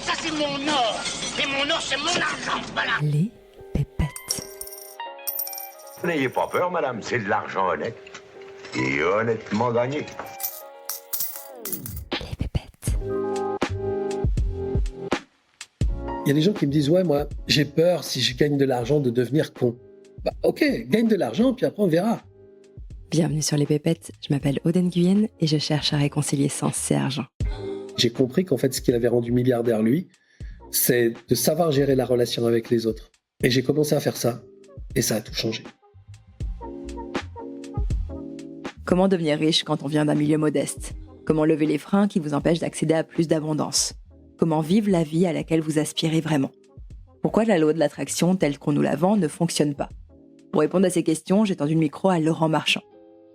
Ça, c'est mon or. Et mon or, c'est mon argent. Voilà. Les pépettes. N'ayez pas peur, madame, c'est de l'argent honnête. Et honnêtement gagné. Les pépettes. Il y a des gens qui me disent « Ouais, moi, j'ai peur, si je gagne de l'argent, de devenir con. » Bah ok, gagne de l'argent, puis après on verra. Bienvenue sur Les pépettes, je m'appelle Aude Nguyen et je cherche à réconcilier sens et argent. J'ai compris qu'en fait, ce qui l'avait rendu milliardaire, lui, c'est de savoir gérer la relation avec les autres. Et j'ai commencé à faire ça, et ça a tout changé. Comment devenir riche quand on vient d'un milieu modeste ? Comment lever les freins qui vous empêchent d'accéder à plus d'abondance ? Comment vivre la vie à laquelle vous aspirez vraiment ? Pourquoi la loi de l'attraction telle qu'on nous la vend ne fonctionne pas ? Pour répondre à ces questions, j'ai tendu le micro à Laurent Marchand.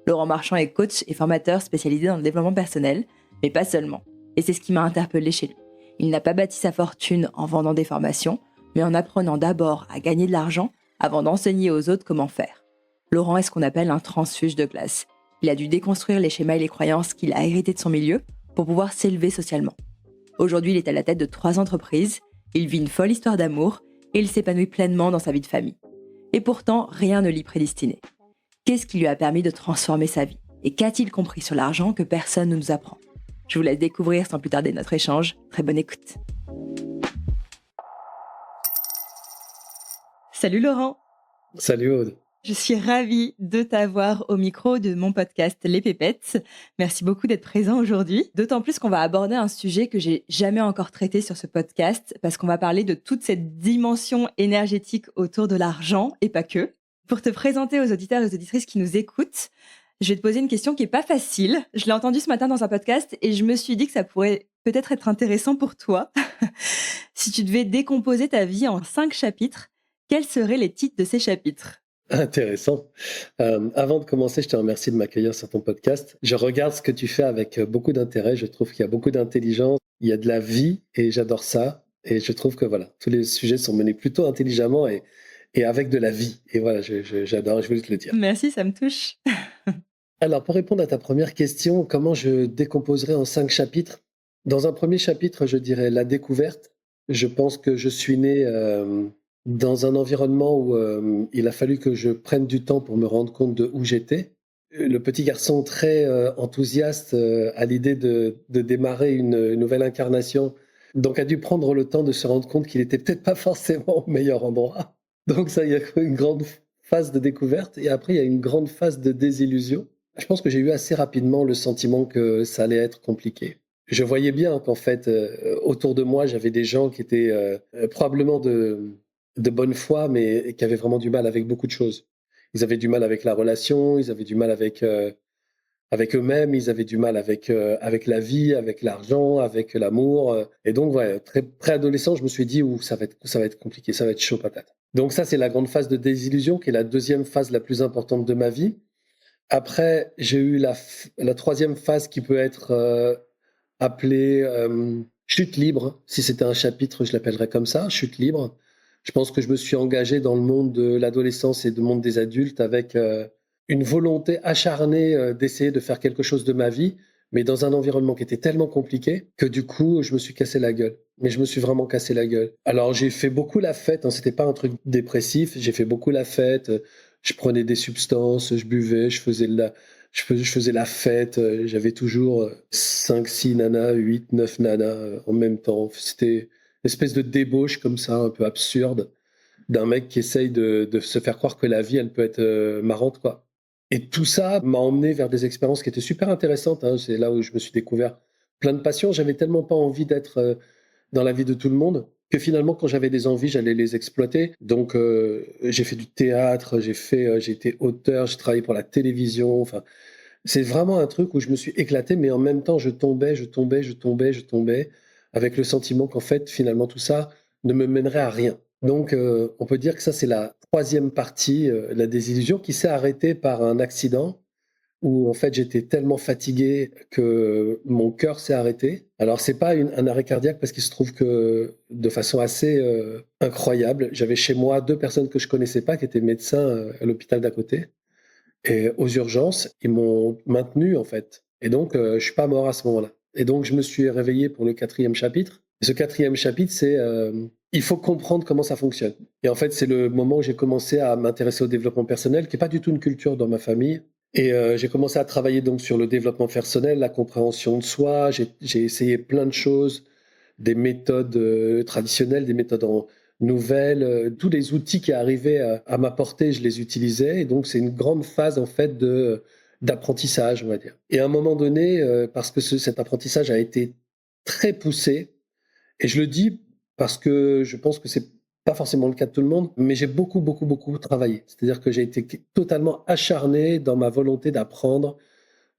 Laurent Marchand est coach et formateur spécialisé dans le développement personnel, mais pas seulement. Et c'est ce qui m'a interpellée chez lui. Il n'a pas bâti sa fortune en vendant des formations, mais en apprenant d'abord à gagner de l'argent avant d'enseigner aux autres comment faire. Laurent est ce qu'on appelle un transfuge de classe. Il a dû déconstruire les schémas et les croyances qu'il a hérités de son milieu pour pouvoir s'élever socialement. Aujourd'hui, il est à la tête de 3 entreprises, il vit une folle histoire d'amour et il s'épanouit pleinement dans sa vie de famille. Et pourtant, rien ne l'y prédestinait. Qu'est-ce qui lui a permis de transformer sa vie ? Et qu'a-t-il compris sur l'argent que personne ne nous apprend ? Je vous laisse découvrir sans plus tarder notre échange. Très bonne écoute. Salut Laurent. Salut Aude. Je suis ravie de t'avoir au micro de mon podcast Les Pépettes. Merci beaucoup d'être présent aujourd'hui. D'autant plus qu'on va aborder un sujet que j'ai jamais encore traité sur ce podcast parce qu'on va parler de toute cette dimension énergétique autour de l'argent et pas que. Pour te présenter aux auditeurs et aux auditrices qui nous écoutent, je vais te poser une question qui est pas facile. Je l'ai entendue ce matin dans un podcast et je me suis dit que ça pourrait peut-être être intéressant pour toi. Si tu devais décomposer ta vie en 5 chapitres, quels seraient les titres de ces chapitres ? Intéressant. Avant de commencer, je te remercie de m'accueillir sur ton podcast. Je regarde ce que tu fais avec beaucoup d'intérêt. Je trouve qu'il y a beaucoup d'intelligence, il y a de la vie et j'adore ça. Et je trouve que voilà, tous les sujets sont menés plutôt intelligemment et avec de la vie. Et voilà, j'adore, je voulais te le dire. Merci, ça me touche. Alors, pour répondre à ta première question, comment je décomposerais en 5 chapitres ? Dans un premier chapitre, je dirais la découverte. Je pense que je suis né dans un environnement où il a fallu que je prenne du temps pour me rendre compte de où j'étais. Le petit garçon très enthousiaste à l'idée de démarrer une nouvelle incarnation, donc a dû prendre le temps de se rendre compte qu'il était peut-être pas forcément au meilleur endroit. Donc ça, il y a une grande phase de découverte et après il y a une grande phase de désillusion. Je pense que j'ai eu assez rapidement le sentiment que ça allait être compliqué. Je voyais bien qu'en fait, autour de moi, j'avais des gens qui étaient probablement de bonne foi, mais qui avaient vraiment du mal avec beaucoup de choses. Ils avaient du mal avec la relation, ils avaient du mal avec eux-mêmes, ils avaient du mal avec la vie, avec l'argent, avec l'amour. Et donc, ouais, très préadolescent, je me suis dit, ça va être compliqué, ça va être chaud patate. Donc ça, c'est la grande phase de désillusion, qui est la deuxième phase la plus importante de ma vie. Après, j'ai eu la troisième phase qui peut être appelée chute libre. Si c'était un chapitre, je l'appellerais comme ça, chute libre. Je pense que je me suis engagé dans le monde de l'adolescence et du monde des adultes avec une volonté acharnée d'essayer de faire quelque chose de ma vie, mais dans un environnement qui était tellement compliqué que du coup, je me suis cassé la gueule. Mais je me suis vraiment cassé la gueule. Alors, j'ai fait beaucoup la fête, hein, c'était pas un truc dépressif, j'ai fait beaucoup la fête, je prenais des substances, je buvais, je faisais la fête, j'avais toujours 5, 6 nanas, 8, 9 nanas en même temps. C'était une espèce de débauche comme ça, un peu absurde, d'un mec qui essaye de se faire croire que la vie, elle peut être marrante, quoi. Et tout ça m'a emmené vers des expériences qui étaient super intéressantes, hein. C'est là où je me suis découvert plein de passions. J'avais tellement pas envie d'être dans la vie de tout le monde que finalement, quand j'avais des envies, j'allais les exploiter. Donc, j'ai fait du théâtre, j'ai été auteur, j'ai travaillé pour la télévision. Enfin, c'est vraiment un truc où je me suis éclaté, mais en même temps, je tombais, avec le sentiment qu'en fait, finalement, tout ça ne me mènerait à rien. Donc, on peut dire que ça, c'est la troisième partie, la désillusion, qui s'est arrêtée par un accident où, en fait, j'étais tellement fatigué que mon cœur s'est arrêté. Alors, c'est pas un arrêt cardiaque parce qu'il se trouve que, de façon assez incroyable, j'avais chez moi 2 personnes que je connaissais pas, qui étaient médecins à l'hôpital d'à côté. Et aux urgences, ils m'ont maintenu, en fait. Et donc, je suis pas mort à ce moment-là. Et donc, je me suis réveillé pour le 4e chapitre. Et ce 4e chapitre, c'est il faut comprendre comment ça fonctionne. Et en fait, c'est le moment où j'ai commencé à m'intéresser au développement personnel, qui est pas du tout une culture dans ma famille. Et j'ai commencé à travailler donc sur le développement personnel, la compréhension de soi. J'ai essayé plein de choses, des méthodes traditionnelles, des méthodes nouvelles, tous les outils qui arrivaient à m'apporter, je les utilisais. Et donc, c'est une grande phase en fait d'apprentissage, on va dire. Et à un moment donné, parce que cet apprentissage a été très poussé, et je le dis parce que je pense que c'est pas forcément le cas de tout le monde, mais j'ai beaucoup, beaucoup, beaucoup travaillé. C'est-à-dire que j'ai été totalement acharné dans ma volonté d'apprendre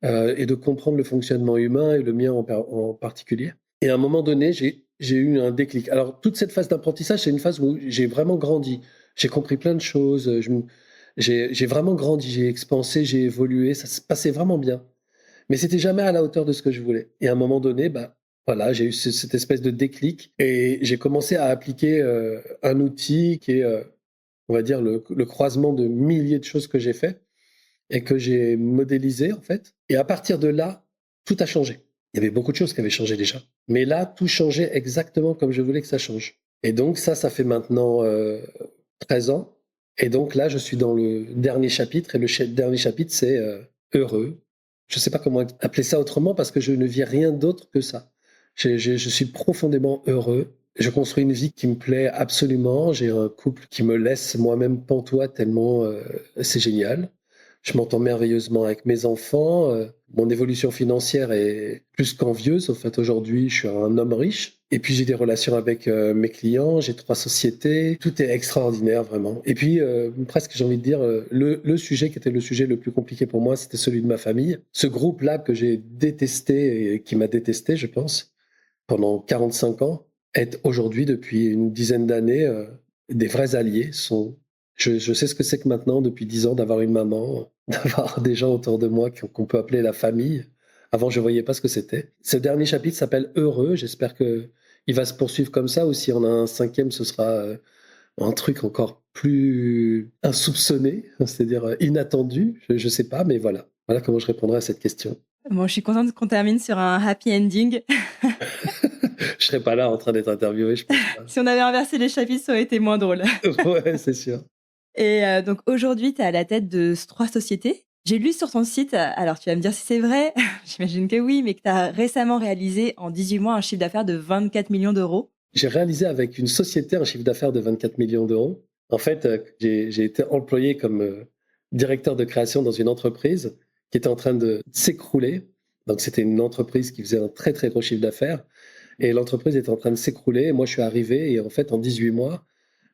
et de comprendre le fonctionnement humain et le mien en particulier. Et à un moment donné, j'ai eu un déclic. Alors, toute cette phase d'apprentissage, c'est une phase où j'ai vraiment grandi. J'ai compris plein de choses. J'ai vraiment grandi, j'ai expansé, j'ai évolué. Ça se passait vraiment bien. Mais c'était jamais à la hauteur de ce que je voulais. Et à un moment donné, bah, voilà, j'ai eu cette espèce de déclic et j'ai commencé à appliquer un outil qui est, on va dire, le croisement de milliers de choses que j'ai fait et que j'ai modélisé en fait. Et à partir de là, tout a changé. Il y avait beaucoup de choses qui avaient changé déjà. Mais là, tout changeait exactement comme je voulais que ça change. Et donc ça fait maintenant 13 ans. Et donc là, je suis dans le dernier chapitre. Et le dernier chapitre, c'est heureux. Je ne sais pas comment appeler ça autrement parce que je ne vis rien d'autre que ça. Je suis profondément heureux. Je construis une vie qui me plaît absolument. J'ai un couple qui me laisse moi-même pantois tellement c'est génial. Je m'entends merveilleusement avec mes enfants. Mon évolution financière est plus qu'envieuse. En fait, aujourd'hui, je suis un homme riche. Et puis, j'ai des relations avec mes clients. J'ai 3 sociétés. Tout est extraordinaire, vraiment. Et puis, presque, j'ai envie de dire, le sujet qui était le sujet le plus compliqué pour moi, c'était celui de ma famille. Ce groupe-là que j'ai détesté et qui m'a détesté, je pense, pendant 45 ans, est aujourd'hui, depuis une dizaine d'années, des vrais alliés. Je sais ce que c'est que maintenant, depuis 10 ans, d'avoir une maman, d'avoir des gens autour de moi qu'on peut appeler la famille. Avant, je ne voyais pas ce que c'était. Ce dernier chapitre s'appelle Heureux. J'espère qu'il va se poursuivre comme ça, ou si on a un 5e, ce sera un truc encore plus insoupçonné, c'est-à-dire inattendu. Je ne sais pas, mais voilà. Voilà comment je répondrai à cette question. Bon, je suis contente qu'on termine sur un happy ending. Je serais pas là en train d'être interviewé, je pense pas. Si on avait inversé les chapitres, ça aurait été moins drôle. Ouais, c'est sûr. Et donc aujourd'hui, tu es à la tête de 3 sociétés. J'ai lu sur ton site, alors tu vas me dire si c'est vrai, j'imagine que oui, mais que tu as récemment réalisé en 18 mois un chiffre d'affaires de 24 millions d'euros. J'ai réalisé avec une société un chiffre d'affaires de 24 millions d'euros. En fait, j'ai été employé comme directeur de création dans une entreprise qui était en train de s'écrouler. Donc, c'était une entreprise qui faisait un très, très gros chiffre d'affaires. Et l'entreprise était en train de s'écrouler. Et moi, je suis arrivé et en fait, en 18 mois,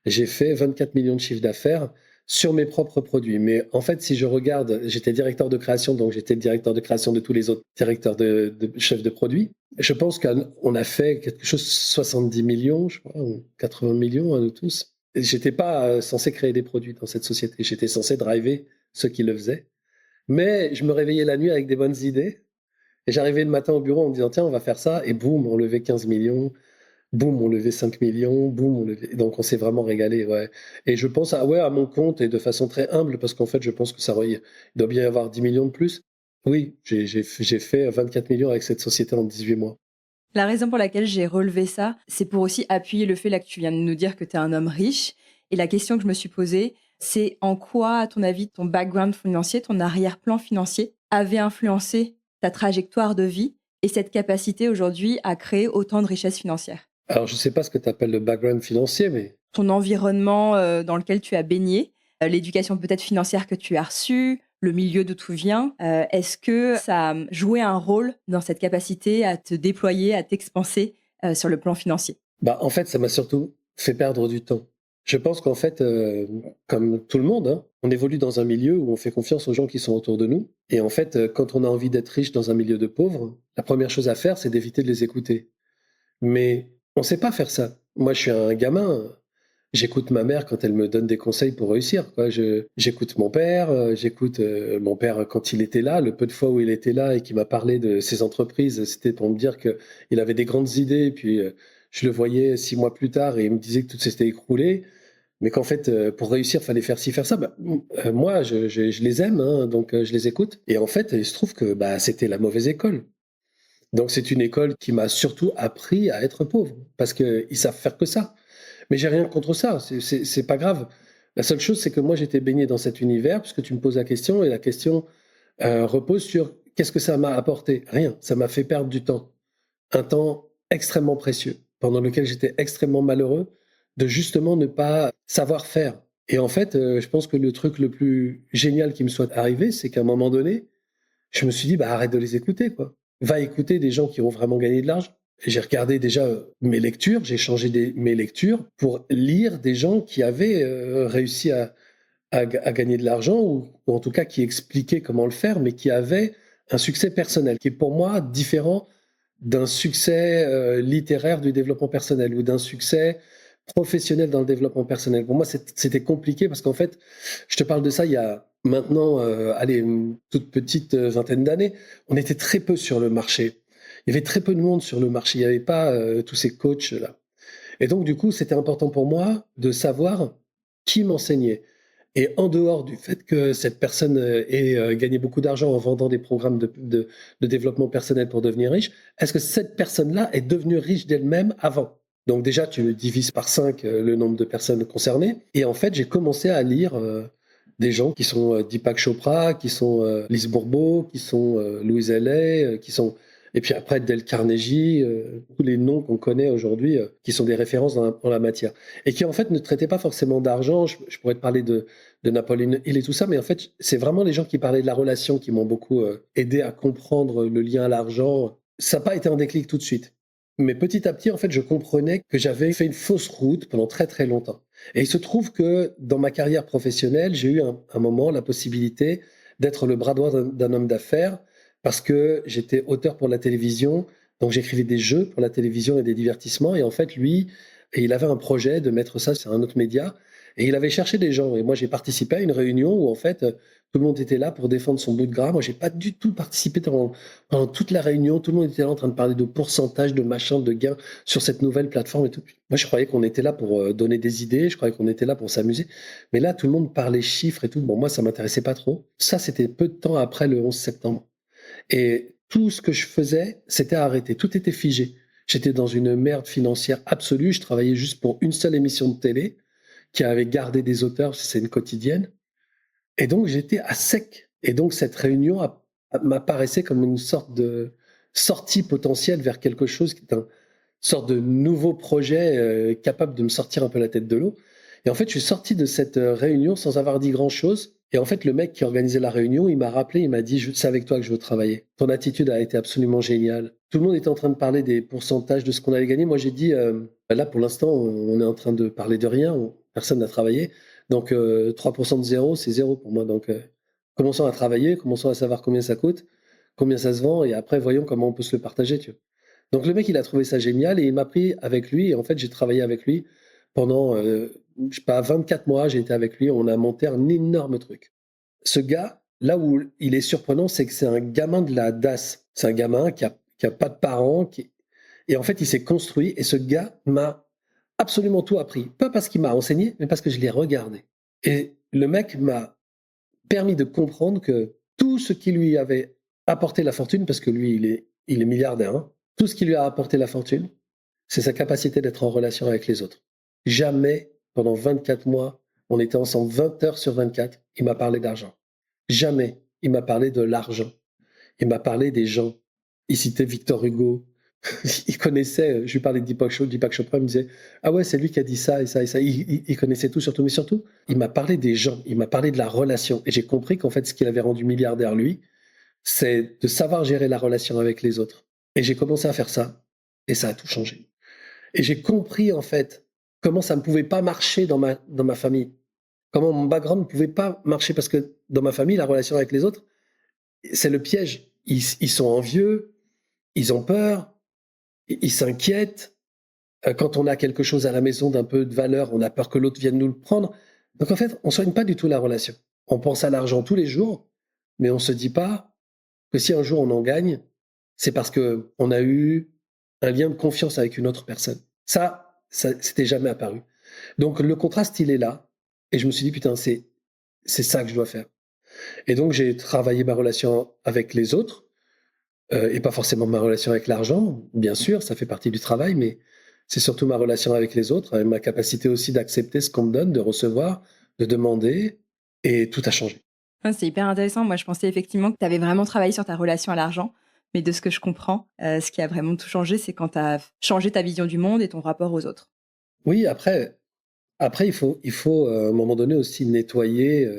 j'ai fait 24 millions de chiffre d'affaires sur mes propres produits. Mais en fait, si je regarde, j'étais directeur de création, donc j'étais le directeur de création de tous les autres directeurs de chefs de produits. Je pense qu'on a fait quelque chose 70 millions, je crois, ou 80 millions, nous tous. Et j'étais pas censé créer des produits dans cette société. J'étais censé driver ceux qui le faisaient. Mais je me réveillais la nuit avec des bonnes idées. Et j'arrivais le matin au bureau en me disant, tiens, on va faire ça. Et boum, on levait 15 millions. Boum, on levait 5 millions. Boum, on levait... Donc, on s'est vraiment régalé, ouais. Et je pense à mon compte et de façon très humble, parce qu'en fait, je pense que il doit bien y avoir 10 millions de plus. Oui, j'ai fait 24 millions avec cette société en 18 mois. La raison pour laquelle j'ai relevé ça, c'est pour aussi appuyer le fait là que tu viens de nous dire que tu es un homme riche. Et la question que je me suis posée, c'est en quoi, à ton avis, ton background financier, ton arrière-plan financier avait influencé ta trajectoire de vie et cette capacité aujourd'hui à créer autant de richesses financières? Alors, je ne sais pas ce que tu appelles le background financier, mais... Ton environnement dans lequel tu as baigné, l'éducation peut-être financière que tu as reçue, le milieu d'où tu viens, est-ce que ça a joué un rôle dans cette capacité à te déployer, à t'expanser sur le plan financier? En fait, ça m'a surtout fait perdre du temps. Je pense qu'en fait, comme tout le monde, hein, on évolue dans un milieu où on fait confiance aux gens qui sont autour de nous. Et en fait, quand on a envie d'être riche dans un milieu de pauvres, la première chose à faire, c'est d'éviter de les écouter. Mais on ne sait pas faire ça. Moi, je suis un gamin. J'écoute ma mère quand elle me donne des conseils pour réussir, quoi. J'écoute mon père, j'écoute mon père quand il était là, le peu de fois où il était là et qui m'a parlé de ses entreprises, c'était pour me dire qu'il avait des grandes idées, puis je le voyais 6 mois plus tard et il me disait que tout s'était écroulé. mais qu'en fait, pour réussir, fallait faire ci, faire ça. Moi, je les aime, hein, donc je les écoute. Et en fait, il se trouve que c'était la mauvaise école. Donc c'est une école qui m'a surtout appris à être pauvre, parce qu'ils savent faire que ça. Mais j'ai rien contre ça, c'est pas grave. La seule chose, c'est que moi, j'étais baigné dans cet univers, puisque tu me poses la question, et la question repose sur qu'est-ce que ça m'a apporté? Rien, ça m'a fait perdre du temps. Un temps extrêmement précieux, pendant lequel j'étais extrêmement malheureux de justement ne pas savoir faire. Et en fait, je pense que le truc le plus génial qui me soit arrivé, c'est qu'à un moment donné, je me suis dit, arrête de les écouter, quoi. Va écouter des gens qui ont vraiment gagné de l'argent. Et j'ai regardé déjà mes lectures, j'ai changé mes lectures pour lire des gens qui avaient réussi à gagner de l'argent, ou en tout cas qui expliquaient comment le faire, mais qui avaient un succès personnel, qui est pour moi différent d'un succès littéraire du développement personnel ou d'un succès professionnel dans le développement personnel. Pour moi, c'était compliqué parce qu'en fait, je te parle de ça il y a maintenant, une toute petite vingtaine d'années. On était très peu sur le marché. Il y avait très peu de monde sur le marché. Il n'y avait pas tous ces coachs-là. Et donc, du coup, c'était important pour moi de savoir qui m'enseignait. Et en dehors du fait que cette personne ait gagné beaucoup d'argent en vendant des programmes de développement personnel pour devenir riche, est-ce que cette personne-là est devenue riche d'elle-même avant? Donc déjà, tu divises par 5 le nombre de personnes concernées. Et en fait, j'ai commencé à lire des gens qui sont Deepak Chopra, qui sont Lise Bourbeau, qui sont Louise Hay, qui sont... Et puis après, Dale Carnegie, tous les noms qu'on connaît aujourd'hui, qui sont des références en la matière. Et qui en fait ne traitaient pas forcément d'argent. Je pourrais te parler de Napoléon Hill et tout ça, mais en fait, c'est vraiment les gens qui parlaient de la relation qui m'ont beaucoup aidé à comprendre le lien à l'argent. Ça n'a pas été un déclic tout de suite. Mais petit à petit, en fait, je comprenais que j'avais fait une fausse route pendant très très longtemps. Et il se trouve que dans ma carrière professionnelle, j'ai eu un moment la possibilité d'être le bras droit d'un homme d'affaires, parce que j'étais auteur pour la télévision, donc j'écrivais des jeux pour la télévision et des divertissements. Et en fait, lui, il avait un projet de mettre ça sur un autre média, et il avait cherché des gens. Et moi, j'ai participé à une réunion où en fait, tout le monde était là pour défendre son bout de gras. Moi, j'ai pas du tout participé pendant toute la réunion. Tout le monde était là en train de parler de pourcentage, de machin, de gains sur cette nouvelle plateforme et tout. Moi, je croyais qu'on était là pour donner des idées. Je croyais qu'on était là pour s'amuser. Mais là, tout le monde parlait chiffres et tout. Bon, moi, ça m'intéressait pas trop. Ça, c'était peu de temps après le 11 septembre. Et tout ce que je faisais, c'était arrêté. Tout était figé. J'étais dans une merde financière absolue. Je travaillais juste pour une seule émission de télé qui avait gardé des auteurs, c'est une quotidienne. Et donc, j'étais à sec. Et donc, cette réunion m'apparaissait comme une sorte de sortie potentielle vers quelque chose qui est une sorte de nouveau projet capable de me sortir un peu la tête de l'eau. Et en fait, je suis sorti de cette réunion sans avoir dit grand-chose. Et en fait, le mec qui organisait la réunion, il m'a rappelé, il m'a dit, c'est avec toi que je veux travailler. Ton attitude a été absolument géniale. Tout le monde était en train de parler des pourcentages de ce qu'on allait gagner. Moi, j'ai dit, là, pour l'instant, on est en train de parler de rien. Personne n'a travaillé. Donc, 3% de zéro, c'est zéro pour moi. Donc, commençons à travailler, commençons à savoir combien ça coûte, combien ça se vend, et après, voyons comment on peut se le partager, tu vois. Donc, le mec, il a trouvé ça génial, et il m'a pris avec lui. Et en fait, j'ai travaillé avec lui pendant, je sais pas, 24 mois. J'ai été avec lui. On a monté un énorme truc. Ce gars, là où il est surprenant, c'est que c'est un gamin de la DAS. C'est un gamin qui a pas de parents. Et en fait, il s'est construit. Et ce gars m'a absolument tout appris. Pas parce qu'il m'a enseigné, mais parce que je l'ai regardé. Et le mec m'a permis de comprendre que tout ce qui lui avait apporté la fortune, parce que lui, il est milliardaire, hein, tout ce qui lui a apporté la fortune, c'est sa capacité d'être en relation avec les autres. Jamais, pendant 24 mois, on était ensemble 20 heures sur 24, il m'a parlé d'argent. Jamais, il m'a parlé de l'argent. Il m'a parlé des gens. Il citait Victor Hugo. Il connaissait, je lui parlais de Deepak Chopra, il me disait « Ah ouais, c'est lui qui a dit ça et ça et ça ». Il connaissait tout, surtout, mais surtout, il m'a parlé des gens, il m'a parlé de la relation. Et j'ai compris qu'en fait, ce qui l'avait rendu milliardaire, lui, c'est de savoir gérer la relation avec les autres. Et j'ai commencé à faire ça, et ça a tout changé. Et j'ai compris, en fait, comment ça ne pouvait pas marcher dans ma famille. Comment mon background ne pouvait pas marcher, parce que dans ma famille, la relation avec les autres, c'est le piège. Ils sont envieux, ils ont peur, ils s'inquiètent. Quand on a quelque chose à la maison d'un peu de valeur, on a peur que l'autre vienne nous le prendre. Donc en fait, on ne soigne pas du tout la relation. On pense à l'argent tous les jours, mais on ne se dit pas que si un jour on en gagne, c'est parce qu'on a eu un lien de confiance avec une autre personne. Ça c'était jamais apparu. Donc le contraste, il est là. Et je me suis dit, putain, c'est ça que je dois faire. Et donc j'ai travaillé ma relation avec les autres, et pas forcément ma relation avec l'argent. Bien sûr, ça fait partie du travail, mais c'est surtout ma relation avec les autres, et ma capacité aussi d'accepter ce qu'on me donne, de recevoir, de demander, et tout a changé. Ouais, c'est hyper intéressant. Moi, je pensais effectivement que tu avais vraiment travaillé sur ta relation à l'argent. Mais de ce que je comprends, ce qui a vraiment tout changé, c'est quand tu as changé ta vision du monde et ton rapport aux autres. Oui, après il faut à un moment donné aussi nettoyer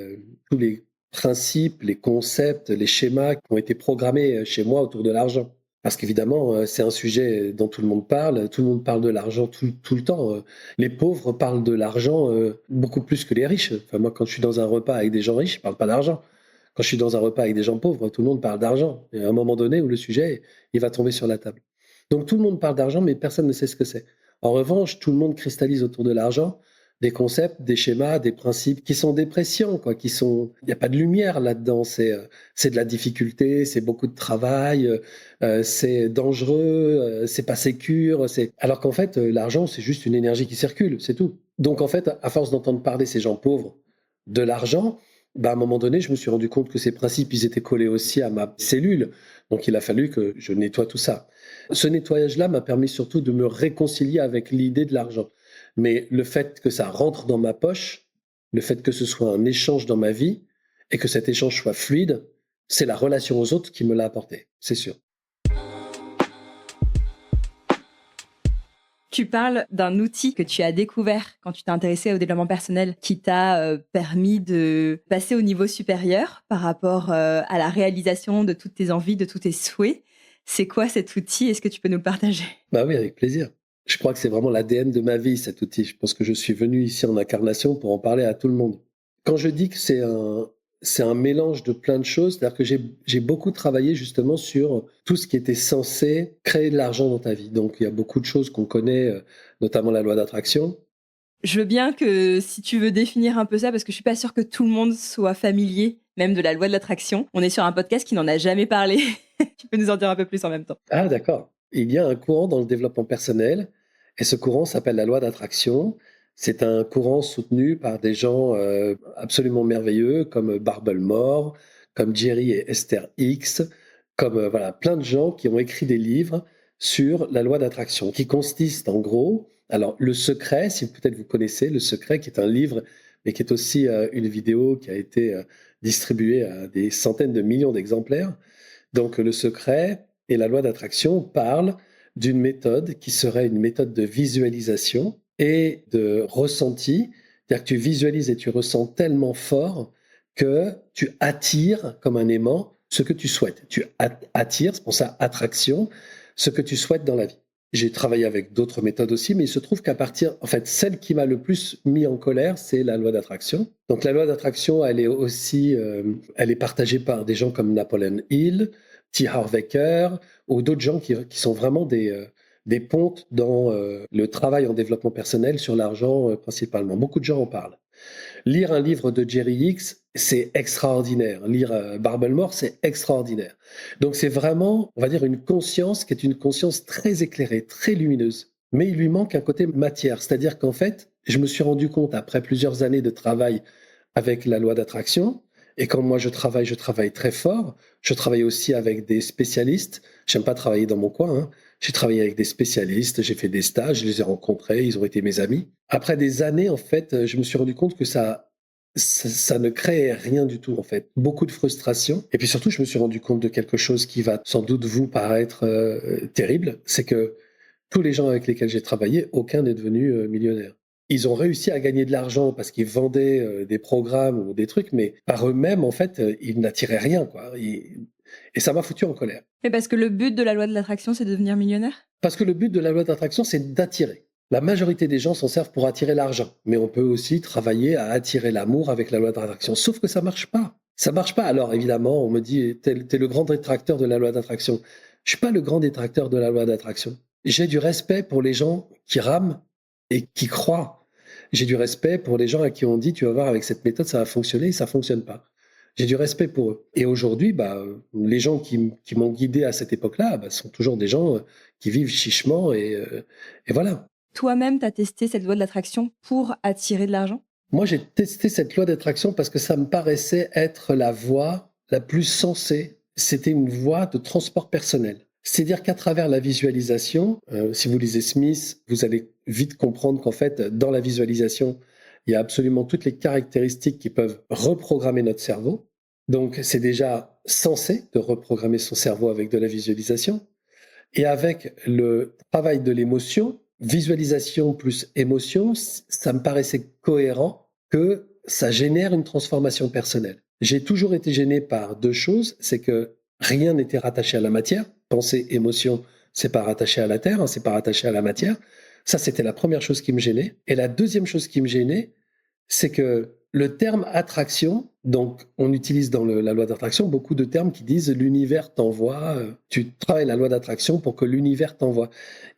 tous les principes, les concepts, les schémas qui ont été programmés chez moi autour de l'argent. Parce qu'évidemment, c'est un sujet dont tout le monde parle de l'argent tout le temps. Les pauvres parlent de l'argent beaucoup plus que les riches. Enfin, moi, quand je suis dans un repas avec des gens riches, je ne parle pas d'argent. Quand je suis dans un repas avec des gens pauvres, tout le monde parle d'argent. Il y a un moment donné où le sujet, il va tomber sur la table. Donc tout le monde parle d'argent, mais personne ne sait ce que c'est. En revanche, tout le monde cristallise autour de l'argent des concepts, des schémas, des principes qui sont dépréciants, quoi, il n'y a pas de lumière là-dedans, c'est de la difficulté, c'est beaucoup de travail, c'est dangereux, c'est pas sécure, alors qu'en fait, l'argent, c'est juste une énergie qui circule, c'est tout. Donc en fait, à force d'entendre parler ces gens pauvres de l'argent, bah, à un moment donné, je me suis rendu compte que ces principes, ils étaient collés aussi à ma cellule. Donc il a fallu que je nettoie tout ça. Ce nettoyage-là m'a permis surtout de me réconcilier avec l'idée de l'argent. Mais le fait que ça rentre dans ma poche, le fait que ce soit un échange dans ma vie et que cet échange soit fluide, c'est la relation aux autres qui me l'a apporté, c'est sûr. Tu parles d'un outil que tu as découvert quand tu t'es intéressé au développement personnel qui t'a permis de passer au niveau supérieur par rapport à la réalisation de toutes tes envies, de tous tes souhaits. C'est quoi cet outil? Est-ce que tu peux nous le partager? Bah oui, avec plaisir. Je crois que c'est vraiment l'ADN de ma vie, cet outil. Je pense que je suis venu ici en incarnation pour en parler à tout le monde. Quand je dis que c'est un mélange de plein de choses, c'est-à-dire que j'ai beaucoup travaillé justement sur tout ce qui était censé créer de l'argent dans ta vie. Donc il y a beaucoup de choses qu'on connaît, notamment la loi d'attraction. Je veux bien que si tu veux définir un peu ça, parce que je suis pas sûre que tout le monde soit familier, même de la loi de l'attraction. On est sur un podcast qui n'en a jamais parlé. Tu peux nous en dire un peu plus en même temps. Ah d'accord. Il y a un courant dans le développement personnel et ce courant s'appelle la loi d'attraction. C'est un courant soutenu par des gens absolument merveilleux comme Barbel Moore, comme Jerry et Esther Hicks, comme voilà, plein de gens qui ont écrit des livres sur la loi d'attraction qui consiste en gros, alors Le Secret, si peut-être vous connaissez Le Secret, qui est un livre mais qui est aussi une vidéo qui a été distribuée à des centaines de millions d'exemplaires. Donc Le Secret et la loi d'attraction parlent d'une méthode qui serait une méthode de visualisation et de ressenti. C'est-à-dire que tu visualises et tu ressens tellement fort que tu attires comme un aimant ce que tu souhaites. Tu attires, c'est pour ça attraction, ce que tu souhaites dans la vie. J'ai travaillé avec d'autres méthodes aussi, mais il se trouve en fait, celle qui m'a le plus mis en colère, c'est la loi d'attraction. Donc la loi d'attraction, elle est aussi, elle est partagée par des gens comme Napoleon Hill, T. Harv Eker, ou d'autres gens qui sont vraiment des pontes dans le travail en développement personnel sur l'argent principalement. Beaucoup de gens en parlent. Lire un livre de Jerry Hicks, c'est extraordinaire. Lire Barbel Moore, c'est extraordinaire. Donc c'est vraiment, on va dire, une conscience qui est une conscience très éclairée, très lumineuse. Mais il lui manque un côté matière. C'est-à-dire qu'en fait, je me suis rendu compte, après plusieurs années de travail avec la loi d'attraction, et quand moi je travaille très fort. Je travaille aussi avec des spécialistes. J'aime pas travailler dans mon coin, hein. J'ai travaillé avec des spécialistes, j'ai fait des stages, je les ai rencontrés, ils ont été mes amis. Après des années, en fait, je me suis rendu compte que ça ne créait rien du tout, en fait. Beaucoup de frustration. Et puis surtout, je me suis rendu compte de quelque chose qui va sans doute vous paraître terrible, c'est que tous les gens avec lesquels j'ai travaillé, aucun n'est devenu millionnaire. Ils ont réussi à gagner de l'argent parce qu'ils vendaient des programmes ou des trucs, mais par eux-mêmes, en fait, ils n'attiraient rien, quoi. Et ça m'a foutu en colère. Mais parce que le but de la loi de l'attraction, c'est de devenir millionnaire? Parce que le but de la loi d'attraction, c'est d'attirer. La majorité des gens s'en servent pour attirer l'argent, mais on peut aussi travailler à attirer l'amour avec la loi d'attraction. Sauf que ça marche pas. Ça marche pas. Alors évidemment, on me dit, t'es le grand détracteur de la loi d'attraction. Je suis pas le grand détracteur de la loi d'attraction. J'ai du respect pour les gens qui rament et qui croient. J'ai du respect pour les gens à qui on dit, tu vas voir, avec cette méthode, ça va fonctionner, et ça fonctionne pas. J'ai du respect pour eux. Et aujourd'hui, les gens qui m'ont guidé à cette époque-là sont toujours des gens qui vivent chichement et voilà. toi-même, tu as testé cette loi de l'attraction pour attirer de l'argent? Moi, j'ai testé cette loi d'attraction parce que ça me paraissait être la voie la plus sensée. C'était une voie de transport personnel. C'est-à-dire qu'à travers la visualisation, si vous lisez Smith, vous allez vite comprendre qu'en fait, dans la visualisation, il y a absolument toutes les caractéristiques qui peuvent reprogrammer notre cerveau. Donc, c'est déjà sensé de reprogrammer son cerveau avec de la visualisation. Et avec le travail de l'émotion, visualisation plus émotion, ça me paraissait cohérent que ça génère une transformation personnelle. J'ai toujours été gêné par deux choses, c'est que rien n'était rattaché à la matière. Pensée, émotion, c'est pas rattaché à la terre, hein, c'est pas rattaché à la matière. Ça, c'était la première chose qui me gênait. Et la deuxième chose qui me gênait, c'est que le terme attraction, donc on utilise dans la loi d'attraction beaucoup de termes qui disent l'univers t'envoie, tu travailles la loi d'attraction pour que l'univers t'envoie.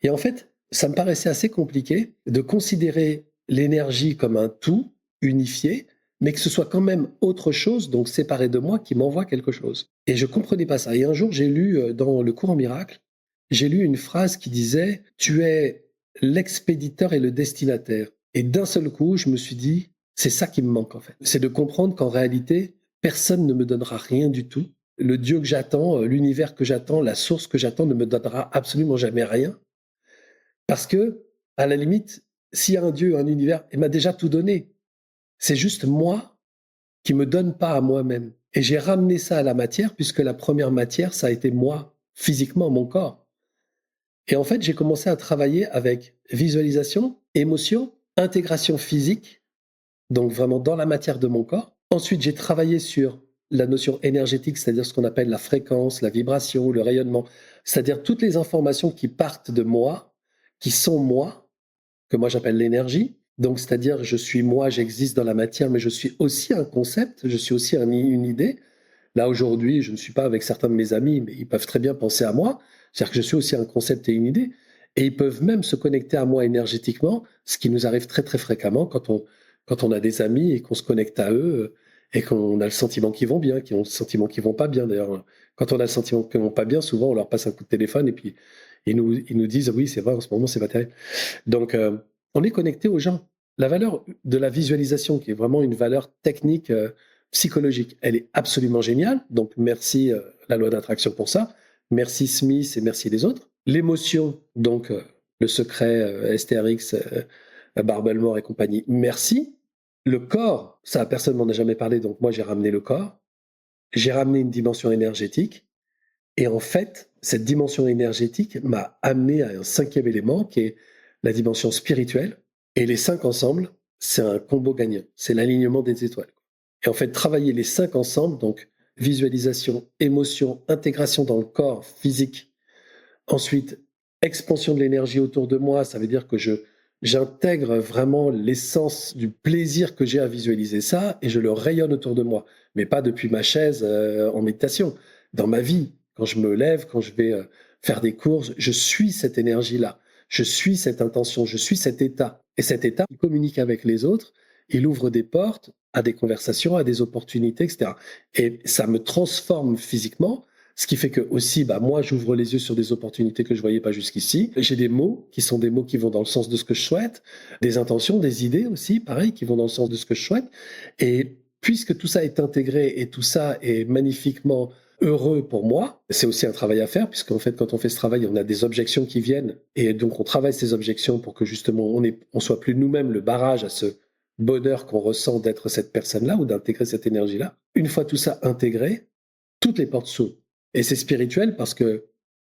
Et en fait, ça me paraissait assez compliqué de considérer l'énergie comme un tout unifié, mais que ce soit quand même autre chose, donc séparé de moi, qui m'envoie quelque chose. Et je comprenais pas ça. Et un jour, j'ai lu dans le cours en miracle, j'ai lu une phrase qui disait « Tu es l'expéditeur et le destinataire ». Et d'un seul coup, je me suis dit, c'est ça qui me manque en fait. C'est de comprendre qu'en réalité, personne ne me donnera rien du tout. Le Dieu que j'attends, l'univers que j'attends, la source que j'attends ne me donnera absolument jamais rien. Parce que, à la limite, s'il y a un Dieu, un univers, il m'a déjà tout donné. C'est juste moi qui me donne pas à moi-même. Et j'ai ramené ça à la matière, puisque la première matière, ça a été moi, physiquement, mon corps. Et en fait, j'ai commencé à travailler avec visualisation, émotion, intégration physique, donc vraiment dans la matière de mon corps. Ensuite, j'ai travaillé sur la notion énergétique, c'est-à-dire ce qu'on appelle la fréquence, la vibration, le rayonnement, c'est-à-dire toutes les informations qui partent de moi, qui sont moi, que moi j'appelle l'énergie. Donc, c'est-à-dire je suis moi, j'existe dans la matière, mais je suis aussi un concept, je suis aussi une idée. Là, aujourd'hui, je ne suis pas avec certains de mes amis, mais ils peuvent très bien penser à moi. C'est-à-dire que je suis aussi un concept et une idée. Et ils peuvent même se connecter à moi énergétiquement, ce qui nous arrive très, très fréquemment quand on a des amis et qu'on se connecte à eux et qu'on a le sentiment qu'ils vont bien, qu'ils ont le sentiment qu'ils vont pas bien. D'ailleurs, quand on a le sentiment qu'ils vont pas bien, souvent, on leur passe un coup de téléphone et puis ils nous disent, oui, c'est vrai, en ce moment, c'est pas terrible. Donc, on est connecté aux gens. La valeur de la visualisation, qui est vraiment une valeur technique, psychologique, elle est absolument géniale. Donc, merci la loi d'attraction pour ça. Merci Smith et merci les autres. L'émotion, donc le secret, STRX, Barbelmore et compagnie, merci. Le corps, ça, personne m'en a jamais parlé, donc moi j'ai ramené le corps. J'ai ramené une dimension énergétique. Et en fait, cette dimension énergétique m'a amené à un cinquième élément qui est la dimension spirituelle. Et les cinq ensemble, c'est un combo gagnant. C'est l'alignement des étoiles. Et en fait, travailler les cinq ensemble, donc visualisation, émotion, intégration dans le corps physique. Ensuite, expansion de l'énergie autour de moi, ça veut dire que j'intègre vraiment l'essence du plaisir que j'ai à visualiser ça et je le rayonne autour de moi. Mais pas depuis ma chaise en méditation. Dans ma vie, quand je me lève, quand je vais faire des courses, je suis cette énergie-là. Je suis cette intention, je suis cet état. Et cet état, il communique avec les autres, il ouvre des portes à des conversations, à des opportunités, etc. Et ça me transforme physiquement, ce qui fait que aussi, moi, j'ouvre les yeux sur des opportunités que je voyais pas jusqu'ici. J'ai des mots qui sont des mots qui vont dans le sens de ce que je souhaite, des intentions, des idées aussi, pareil, qui vont dans le sens de ce que je souhaite. Et puisque tout ça est intégré et tout ça est magnifiquement heureux pour moi, c'est aussi un travail à faire, puisqu'en fait, quand on fait ce travail, on a des objections qui viennent, et donc on travaille ces objections pour que justement on soit plus nous-mêmes le barrage à ce bonheur qu'on ressent d'être cette personne-là ou d'intégrer cette énergie-là. Une fois tout ça intégré, toutes les portes s'ouvrent. Et c'est spirituel parce que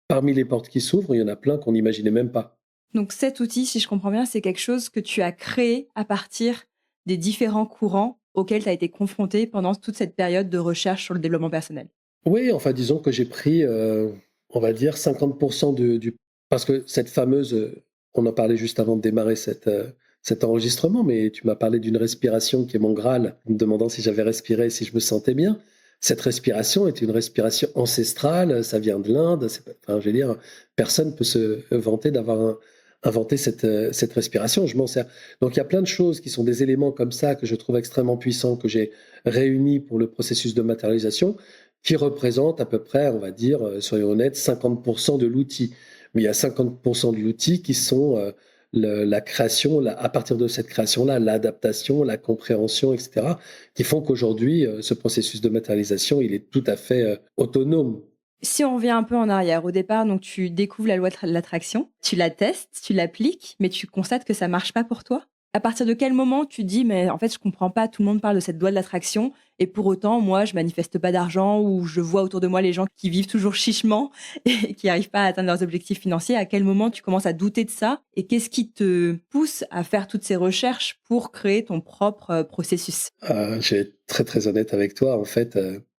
parmi les portes qui s'ouvrent, il y en a plein qu'on n'imaginait même pas. Donc cet outil, si je comprends bien, c'est quelque chose que tu as créé à partir des différents courants auxquels tu as été confronté pendant toute cette période de recherche sur le développement personnel. Oui, enfin disons que j'ai pris, on va dire, 50% du... Parce que cette fameuse... on en parlait juste avant de démarrer cet enregistrement, mais tu m'as parlé d'une respiration qui est mon Graal, me demandant si j'avais respiré, si je me sentais bien. Cette respiration est une respiration ancestrale, ça vient de l'Inde. Enfin, je veux dire, personne ne peut se vanter d'avoir inventé cette respiration. Je m'en sers. Donc il y a plein de choses qui sont des éléments comme ça que je trouve extrêmement puissants, que j'ai réunis pour le processus de matérialisation, qui représentent à peu près, on va dire, soyons honnêtes, 50% de l'outil. Mais il y a 50% de l'outil qui sont la création, à partir de cette création-là, l'adaptation, la compréhension, etc., qui font qu'aujourd'hui, ce processus de matérialisation, il est tout à fait autonome. Si on revient un peu en arrière, au départ, donc tu découvres la loi de l'attraction, tu la testes, tu l'appliques, mais tu constates que ça marche pas pour toi. À partir de quel moment tu dis, mais en fait, je comprends pas, tout le monde parle de cette loi de l'attraction, et pour autant, moi, je manifeste pas d'argent, ou je vois autour de moi les gens qui vivent toujours chichement et qui arrivent pas à atteindre leurs objectifs financiers. À quel moment tu commences à douter de ça, et qu'est-ce qui te pousse à faire toutes ces recherches pour créer ton propre processus? Je vais être très très honnête avec toi. En fait,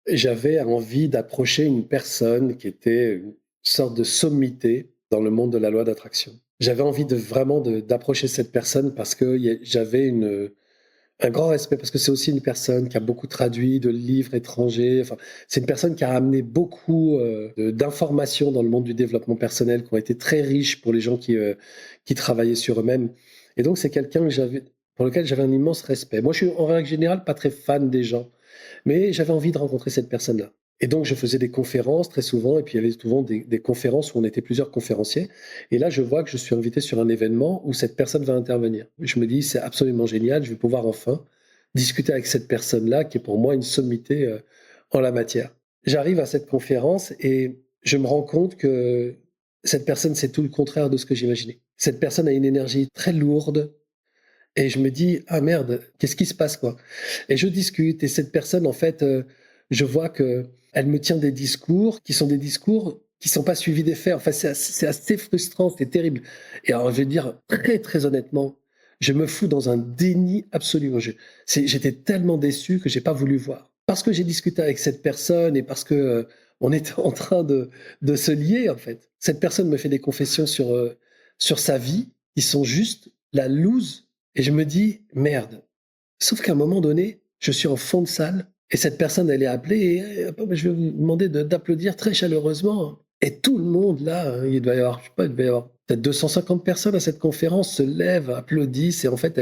j'avais envie d'approcher une personne qui était une sorte de sommité dans le monde de la loi d'attraction. J'avais envie d'approcher cette personne parce que j'avais un grand respect, parce que c'est aussi une personne qui a beaucoup traduit de livres étrangers. Enfin, c'est une personne qui a amené beaucoup d'informations dans le monde du développement personnel, qui ont été très riches pour les gens qui travaillaient sur eux-mêmes. Et donc, c'est quelqu'un pour lequel j'avais un immense respect. Moi, je suis en règle générale pas très fan des gens, mais j'avais envie de rencontrer cette personne-là. Et donc, je faisais des conférences très souvent, et puis il y avait souvent des conférences où on était plusieurs conférenciers. Et là, je vois que je suis invité sur un événement où cette personne va intervenir. Je me dis, c'est absolument génial, je vais pouvoir enfin discuter avec cette personne-là, qui est pour moi une sommité en la matière. J'arrive à cette conférence et je me rends compte que cette personne, c'est tout le contraire de ce que j'imaginais. Cette personne a une énergie très lourde, et je me dis, ah merde, qu'est-ce qui se passe, quoi? Et je discute, et cette personne, en fait, je vois que elle me tient des discours qui sont pas suivis des faits. Enfin, c'est assez frustrant, c'est terrible. Et alors, je vais dire très, très honnêtement, je me fous dans un déni absolu. J'étais tellement déçu que j'ai pas voulu voir. Parce que j'ai discuté avec cette personne et parce que on était en train de se lier, en fait. Cette personne me fait des confessions sur sa vie qui sont juste la loose. Et je me dis, merde. Sauf qu'à un moment donné, je suis en fond de salle et cette personne, elle est appelée et je vais vous demander d'applaudir très chaleureusement. Et tout le monde, là, il doit y avoir, je sais pas, il devait y avoir peut-être 250 personnes à cette conférence, se lèvent, applaudissent, et en fait,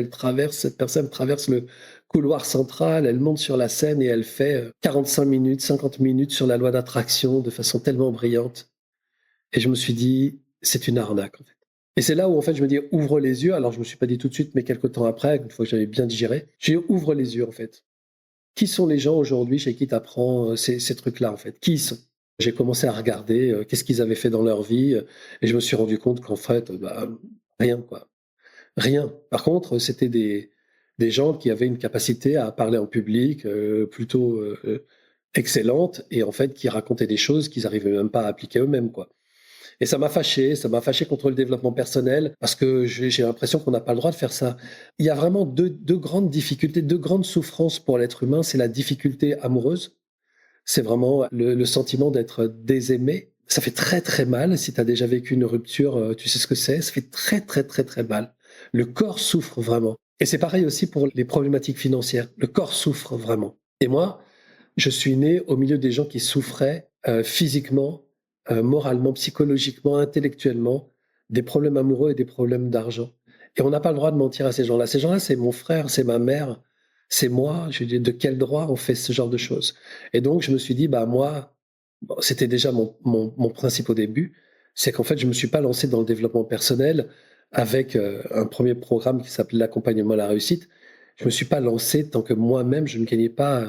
cette personne traverse le couloir central, elle monte sur la scène et elle fait 45 minutes, 50 minutes sur la loi d'attraction de façon tellement brillante. Et je me suis dit, c'est une arnaque, en fait. Et c'est là où, en fait, je me dis, ouvre les yeux. Alors, je me suis pas dit tout de suite, mais quelques temps après, une fois que j'avais bien digéré, j'ai dit, ouvre les yeux, en fait. Qui sont les gens aujourd'hui chez qui tu apprends ces trucs-là, en fait? Qui ils sont? J'ai commencé à regarder qu'est-ce qu'ils avaient fait dans leur vie, et je me suis rendu compte qu'en fait, rien, quoi. Rien. Par contre, c'était des gens qui avaient une capacité à parler en public plutôt excellente, et en fait, qui racontaient des choses qu'ils n'arrivaient même pas à appliquer eux-mêmes, quoi. Et ça m'a fâché contre le développement personnel, parce que j'ai l'impression qu'on n'a pas le droit de faire ça. Il y a vraiment deux grandes difficultés, deux grandes souffrances pour l'être humain. C'est la difficulté amoureuse. C'est vraiment le sentiment d'être désaimé. Ça fait très très mal. Si tu as déjà vécu une rupture, tu sais ce que c'est. Ça fait très très très très mal. Le corps souffre vraiment. Et c'est pareil aussi pour les problématiques financières. Le corps souffre vraiment. Et moi, je suis né au milieu des gens qui souffraient physiquement, moralement, psychologiquement, intellectuellement, des problèmes amoureux et des problèmes d'argent. Et on n'a pas le droit de mentir à ces gens-là. Ces gens-là, c'est mon frère, c'est ma mère, c'est moi. Je dis, de quel droit on fait ce genre de choses? Et donc, je me suis dit, moi, bon, c'était déjà mon principe au début, c'est qu'en fait, je me suis pas lancé dans le développement personnel avec un premier programme qui s'appelait l'accompagnement à la réussite. Je me suis pas lancé tant que moi-même, je ne gagnais pas.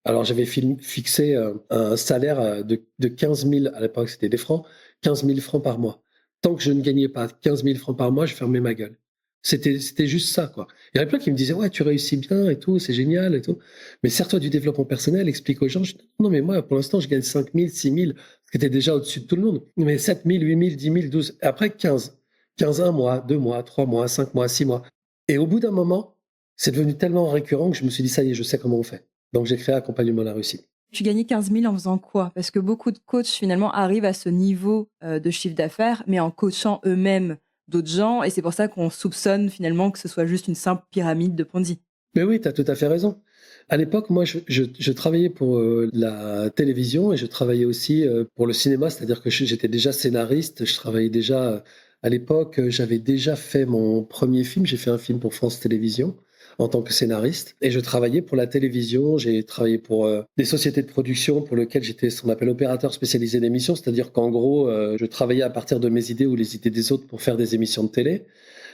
Alors, j'avais fixé un salaire de 15 000, à l'époque c'était des francs, 15 000 francs par mois. Tant que je ne gagnais pas 15 000 francs par mois, je fermais ma gueule. C'était juste ça, quoi. Il y en a plein qui me disaient, ouais, tu réussis bien et tout, c'est génial et tout. Mais sers-toi du développement personnel, explique aux gens. Non, mais moi, pour l'instant, je gagne 5 000, 6 000, ce qui était déjà au-dessus de tout le monde. Mais 7 000, 8 000, 10 000, 12. Et après, 15. 15, un mois, 2 mois, 3 mois, 5 mois, 6 mois. Et au bout d'un moment, c'est devenu tellement récurrent que je me suis dit, ça y est, je sais comment on fait. Donc, j'ai créé Accompagnement à la réussite. Tu gagnais 15 000 en faisant quoi? Parce que beaucoup de coachs, finalement, arrivent à ce niveau de chiffre d'affaires, mais en coachant eux-mêmes d'autres gens. Et c'est pour ça qu'on soupçonne, finalement, que ce soit juste une simple pyramide de Ponzi. Mais oui, tu as tout à fait raison. À l'époque, moi, je travaillais pour la télévision, et je travaillais aussi pour le cinéma, c'est-à-dire que j'étais déjà scénariste. Je travaillais déjà, à l'époque, j'avais déjà fait mon premier film. J'ai fait un film pour France Télévisions. en tant que scénariste. Et je travaillais pour la télévision, j'ai travaillé pour des sociétés de production pour lesquelles j'étais ce qu'on appelle opérateur spécialisé d'émissions, c'est-à-dire qu'en gros, je travaillais à partir de mes idées ou les idées des autres pour faire des émissions de télé.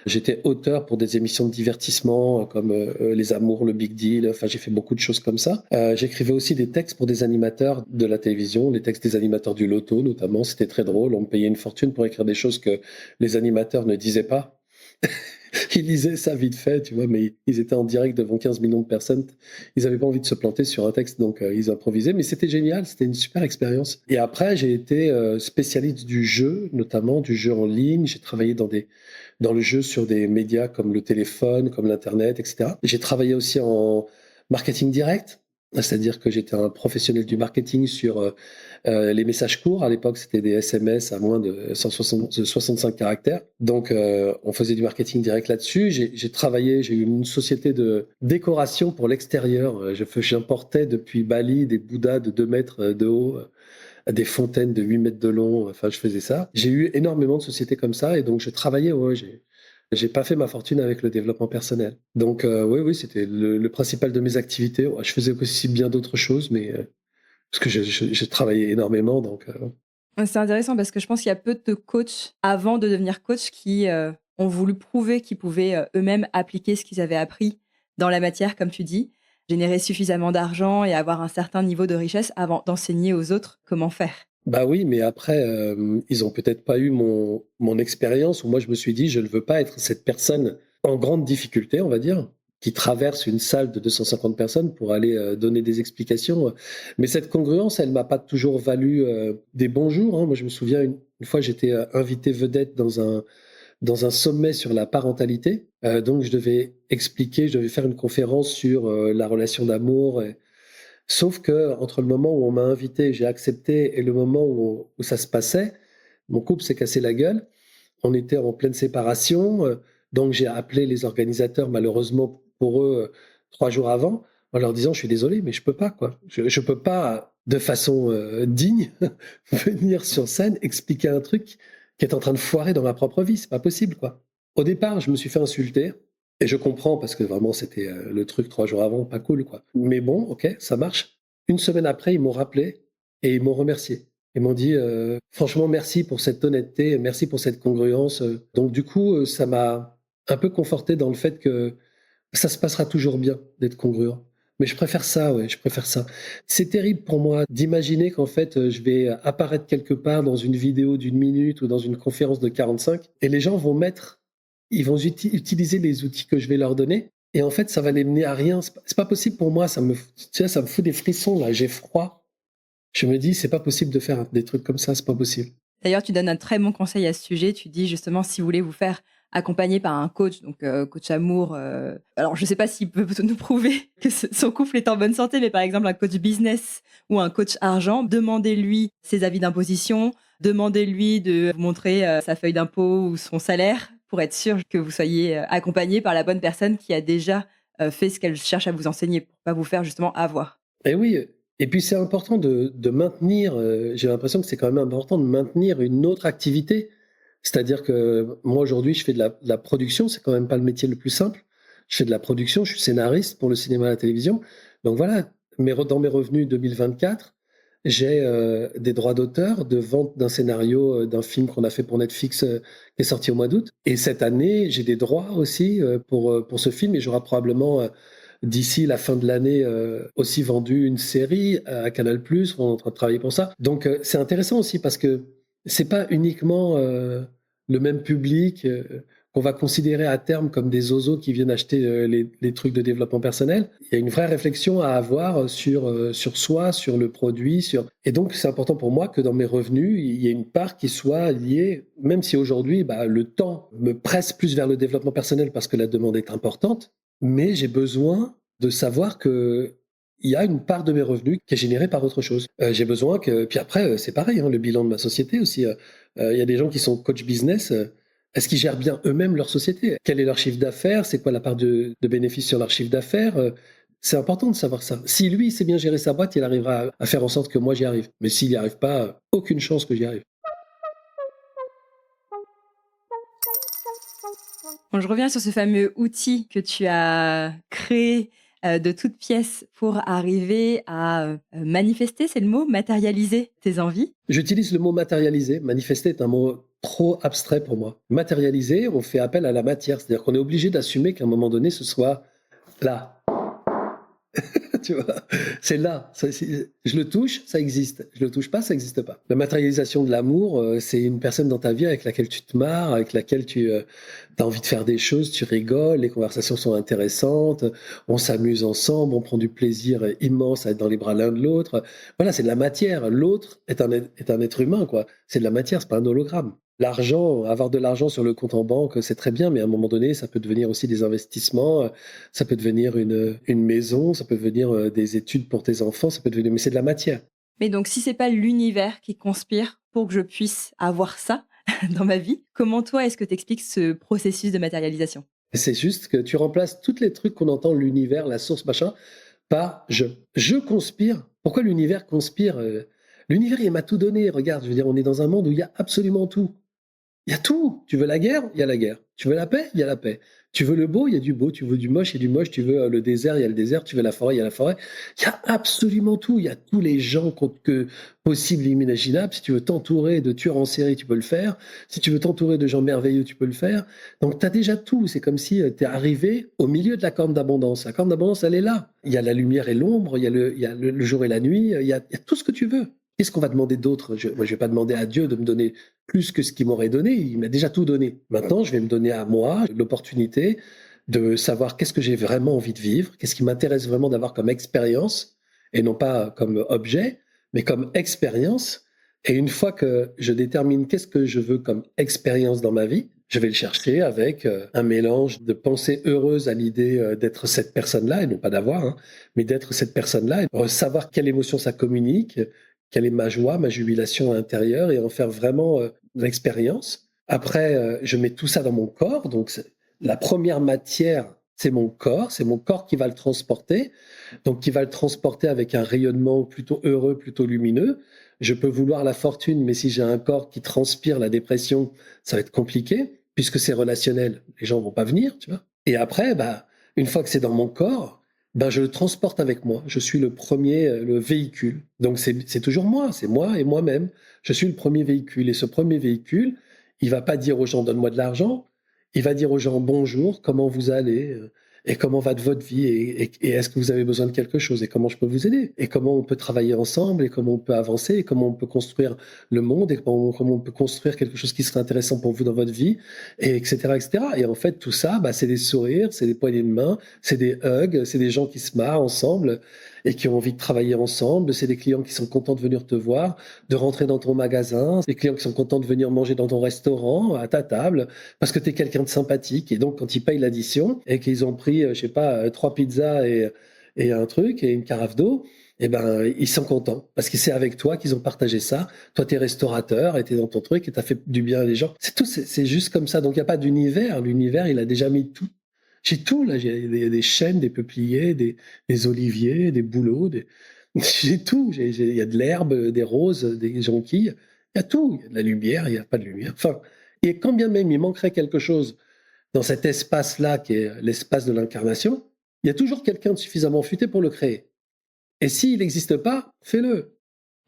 J'étais auteur pour des émissions de divertissement comme Les Amours, Le Big Deal, enfin j'ai fait beaucoup de choses comme ça. J'écrivais aussi des textes pour des animateurs de la télévision, les textes des animateurs du Loto notamment, c'était très drôle, on me payait une fortune pour écrire des choses que les animateurs ne disaient pas. Ils disaient ça vite fait, tu vois, mais ils étaient en direct devant 15 millions de personnes. Ils n'avaient pas envie de se planter sur un texte, donc ils improvisaient. Mais c'était génial, c'était une super expérience. Et après, j'ai été spécialiste du jeu, notamment du jeu en ligne. J'ai travaillé dans le jeu sur des médias comme le téléphone, comme l'Internet, etc. J'ai travaillé aussi en marketing direct. C'est-à-dire que j'étais un professionnel du marketing sur les messages courts. À l'époque, c'était des SMS à moins de 65 caractères. Donc, on faisait du marketing direct là-dessus. J'ai travaillé, j'ai eu une société de décoration pour l'extérieur. J'importais depuis Bali des Bouddhas de 2 mètres de haut, des fontaines de 8 mètres de long. Enfin, je faisais ça. J'ai eu énormément de sociétés comme ça. Et donc, je travaillais, j'ai pas fait ma fortune avec le développement personnel. Donc, oui, c'était le principal de mes activités. Ouais, je faisais aussi bien d'autres choses, mais parce que j'ai travaillé énormément. Donc, C'est intéressant parce que je pense qu'il y a peu de coachs avant de devenir coach qui ont voulu prouver qu'ils pouvaient eux-mêmes appliquer ce qu'ils avaient appris dans la matière, comme tu dis, générer suffisamment d'argent et avoir un certain niveau de richesse avant d'enseigner aux autres comment faire. bah oui, mais après, ils ont peut-être pas eu mon expérience où moi je me suis dit, je ne veux pas être cette personne en grande difficulté, on va dire, qui traverse une salle de 250 personnes pour aller donner des explications. Mais cette congruence, elle m'a pas toujours valu des bons jours, hein. Moi, je me souviens une fois, j'étais invité vedette dans un sommet sur la parentalité. Donc, je devais faire une conférence sur la relation d'amour. Sauf que entre le moment où on m'a invité, j'ai accepté, et le moment où ça se passait, mon couple s'est cassé la gueule. On était en pleine séparation, donc j'ai appelé les organisateurs, malheureusement pour eux, 3 jours avant, en leur disant: je suis désolé, mais je peux pas, quoi. Je peux pas, de façon digne, venir sur scène expliquer un truc qui est en train de foirer dans ma propre vie. C'est pas possible, quoi. Au départ, je me suis fait insulter. Et je comprends parce que vraiment, c'était le truc 3 jours avant, pas cool, quoi. Mais bon, ok, ça marche. Une semaine après, ils m'ont rappelé et ils m'ont remercié. Ils m'ont dit franchement, merci pour cette honnêteté, merci pour cette congruence. Donc du coup, ça m'a un peu conforté dans le fait que ça se passera toujours bien d'être congruent. Mais je préfère ça, ouais, je préfère ça. C'est terrible pour moi d'imaginer qu'en fait, je vais apparaître quelque part dans une vidéo d'1 minute ou dans une conférence de 45 et les gens ils vont utiliser les outils que je vais leur donner et en fait, ça va les mener à rien. C'est pas possible pour moi. Tu sais, ça me fout des frissons, là. J'ai froid. Je me dis, c'est pas possible de faire des trucs comme ça. C'est pas possible. D'ailleurs, tu donnes un très bon conseil à ce sujet. Tu dis justement, si vous voulez vous faire accompagner par un coach, donc coach amour. Alors, je ne sais pas s'il peut nous prouver que son couple est en bonne santé, mais par exemple, un coach business ou un coach argent, demandez-lui ses avis d'imposition, demandez-lui de vous montrer sa feuille d'impôt ou son salaire pour être sûr que vous soyez accompagné par la bonne personne qui a déjà fait ce qu'elle cherche à vous enseigner pour pas vous faire justement avoir. Et oui. Et puis, c'est important de maintenir, j'ai l'impression que c'est quand même important de maintenir une autre activité. C'est-à-dire que moi, aujourd'hui, je fais de la production. C'est quand même pas le métier le plus simple. Je fais de la production. Je suis scénariste pour le cinéma et la télévision. Donc voilà, dans mes revenus 2024, j'ai des droits d'auteur de vente d'un scénario d'un film qu'on a fait pour Netflix qui est sorti au mois d'août. Et cette année, j'ai des droits aussi pour ce film et j'aurai probablement d'ici la fin de l'année aussi vendu une série à Canal+. On est en train de travailler pour ça. Donc c'est intéressant aussi parce que c'est pas uniquement le même public qu'on va considérer à terme comme des zozos qui viennent acheter les trucs de développement personnel. Il y a une vraie réflexion à avoir sur soi, sur le produit. Et donc, c'est important pour moi que dans mes revenus, il y ait une part qui soit liée, même si aujourd'hui, le temps me presse plus vers le développement personnel parce que la demande est importante, mais j'ai besoin de savoir que il y a une part de mes revenus qui est générée par autre chose. J'ai besoin que... Puis après, c'est pareil, hein, le bilan de ma société aussi. Il y a des gens qui sont coach business. Est-ce qu'ils gèrent bien eux-mêmes leur société? Quel est leur chiffre d'affaires? C'est quoi la part de bénéfice sur leur chiffre d'affaires? C'est important de savoir ça. Si lui, il sait bien gérer sa boîte, il arrivera à faire en sorte que moi, j'y arrive. Mais s'il n'y arrive pas, aucune chance que j'y arrive. Bon, je reviens sur ce fameux outil que tu as créé de toutes pièces pour arriver à manifester, c'est le mot, matérialiser tes envies. J'utilise le mot matérialiser. Manifester est un mot trop abstrait pour moi. Matérialiser, on fait appel à la matière. C'est-à-dire qu'on est obligé d'assumer qu'à un moment donné, ce soit là. Tu vois, c'est là. Je le touche, ça existe. Je le touche pas, ça n'existe pas. La matérialisation de l'amour, c'est une personne dans ta vie avec laquelle tu te marres, avec laquelle tu as envie de faire des choses, tu rigoles, les conversations sont intéressantes, on s'amuse ensemble, on prend du plaisir immense à être dans les bras l'un de l'autre. Voilà, c'est de la matière. L'autre est un être humain, quoi. C'est de la matière, c'est pas un hologramme. L'argent, avoir de l'argent sur le compte en banque, c'est très bien, mais à un moment donné, ça peut devenir aussi des investissements, ça peut devenir une maison, ça peut devenir des études pour tes enfants, ça peut devenir, mais c'est de la matière. Mais donc, si c'est pas l'univers qui conspire pour que je puisse avoir ça dans ma vie, comment toi, est-ce que tu expliques ce processus de matérialisation? C'est juste que tu remplaces tous les trucs qu'on entend, l'univers, la source, machin, par je. Je conspire. Pourquoi l'univers conspire? L'univers, il m'a tout donné. Regarde, je veux dire, on est dans un monde où il y a absolument tout. Il y a tout. Tu veux la guerre, il y a la guerre. Tu veux la paix, il y a la paix. Tu veux le beau, il y a du beau. Tu veux du moche, il y a du moche. Tu veux le désert, il y a le désert. Tu veux la forêt, il y a la forêt. Il y a absolument tout. Il y a tous les gens que possibles et imaginables. Si tu veux t'entourer de tueurs en série, tu peux le faire. Si tu veux t'entourer de gens merveilleux, tu peux le faire. Donc, tu as déjà tout. C'est comme si tu es arrivé au milieu de la corne d'abondance. La corne d'abondance, elle est là. Il y a la lumière et l'ombre. Il y a le jour et la nuit. Il y a tout ce que tu veux. Qu'est-ce qu'on va demander d'autre? Moi, je vais pas demander à Dieu de me donner plus que ce qu'il m'aurait donné. Il m'a déjà tout donné. Maintenant, je vais me donner à moi l'opportunité de savoir qu'est-ce que j'ai vraiment envie de vivre, qu'est-ce qui m'intéresse vraiment d'avoir comme expérience, et non pas comme objet, mais comme expérience. Et une fois que je détermine qu'est-ce que je veux comme expérience dans ma vie, je vais le chercher avec un mélange de pensée heureuse à l'idée d'être cette personne-là, et non pas d'avoir, hein, mais d'être cette personne-là, et savoir quelle émotion ça communique, quelle est ma joie, ma jubilation intérieure, et en faire vraiment l'expérience. Après, je mets tout ça dans mon corps. Donc, la première matière, c'est mon corps qui va le transporter, donc qui va le transporter avec un rayonnement plutôt heureux, plutôt lumineux. Je peux vouloir la fortune, mais si j'ai un corps qui transpire la dépression, ça va être compliqué, puisque c'est relationnel. Les gens vont pas venir, tu vois. Et après, une fois que c'est dans mon corps, je le transporte avec moi. Je suis le premier, le véhicule. Donc c'est toujours moi, c'est moi et moi-même. Je suis le premier véhicule. Et ce premier véhicule, il va pas dire aux gens donne-moi de l'argent. Il va dire aux gens bonjour, comment vous allez et comment va votre vie et est-ce que vous avez besoin de quelque chose et comment je peux vous aider et comment on peut travailler ensemble et comment on peut avancer et comment on peut construire le monde et comment on peut construire quelque chose qui serait intéressant pour vous dans votre vie et etc. etc. Et en fait tout ça, c'est des sourires, c'est des poignées de main, c'est des hugs, c'est des gens qui se marrent ensemble et qui ont envie de travailler ensemble, c'est des clients qui sont contents de venir te voir, de rentrer dans ton magasin, des clients qui sont contents de venir manger dans ton restaurant, à ta table, parce que tu es quelqu'un de sympathique. Et donc, quand ils payent l'addition et qu'ils ont pris, je sais pas, 3 pizzas et un truc et une carafe d'eau, ils sont contents parce que c'est avec toi qu'ils ont partagé ça. Toi, t'es restaurateur et t'es dans ton truc et t'as fait du bien à des gens. C'est tout, c'est juste comme ça. Donc, il n'y a pas d'univers. L'univers, il a déjà mis tout. J'ai tout, là. J'ai des chênes, des peupliers, des oliviers, des bouleaux. J'ai tout. Il y a de l'herbe, des roses, des jonquilles. Il y a tout. Il y a de la lumière, il n'y a pas de lumière. Enfin, et quand bien même il manquerait quelque chose dans cet espace-là, qui est l'espace de l'incarnation, il y a toujours quelqu'un de suffisamment futé pour le créer. Et s'il n'existe pas, fais-le.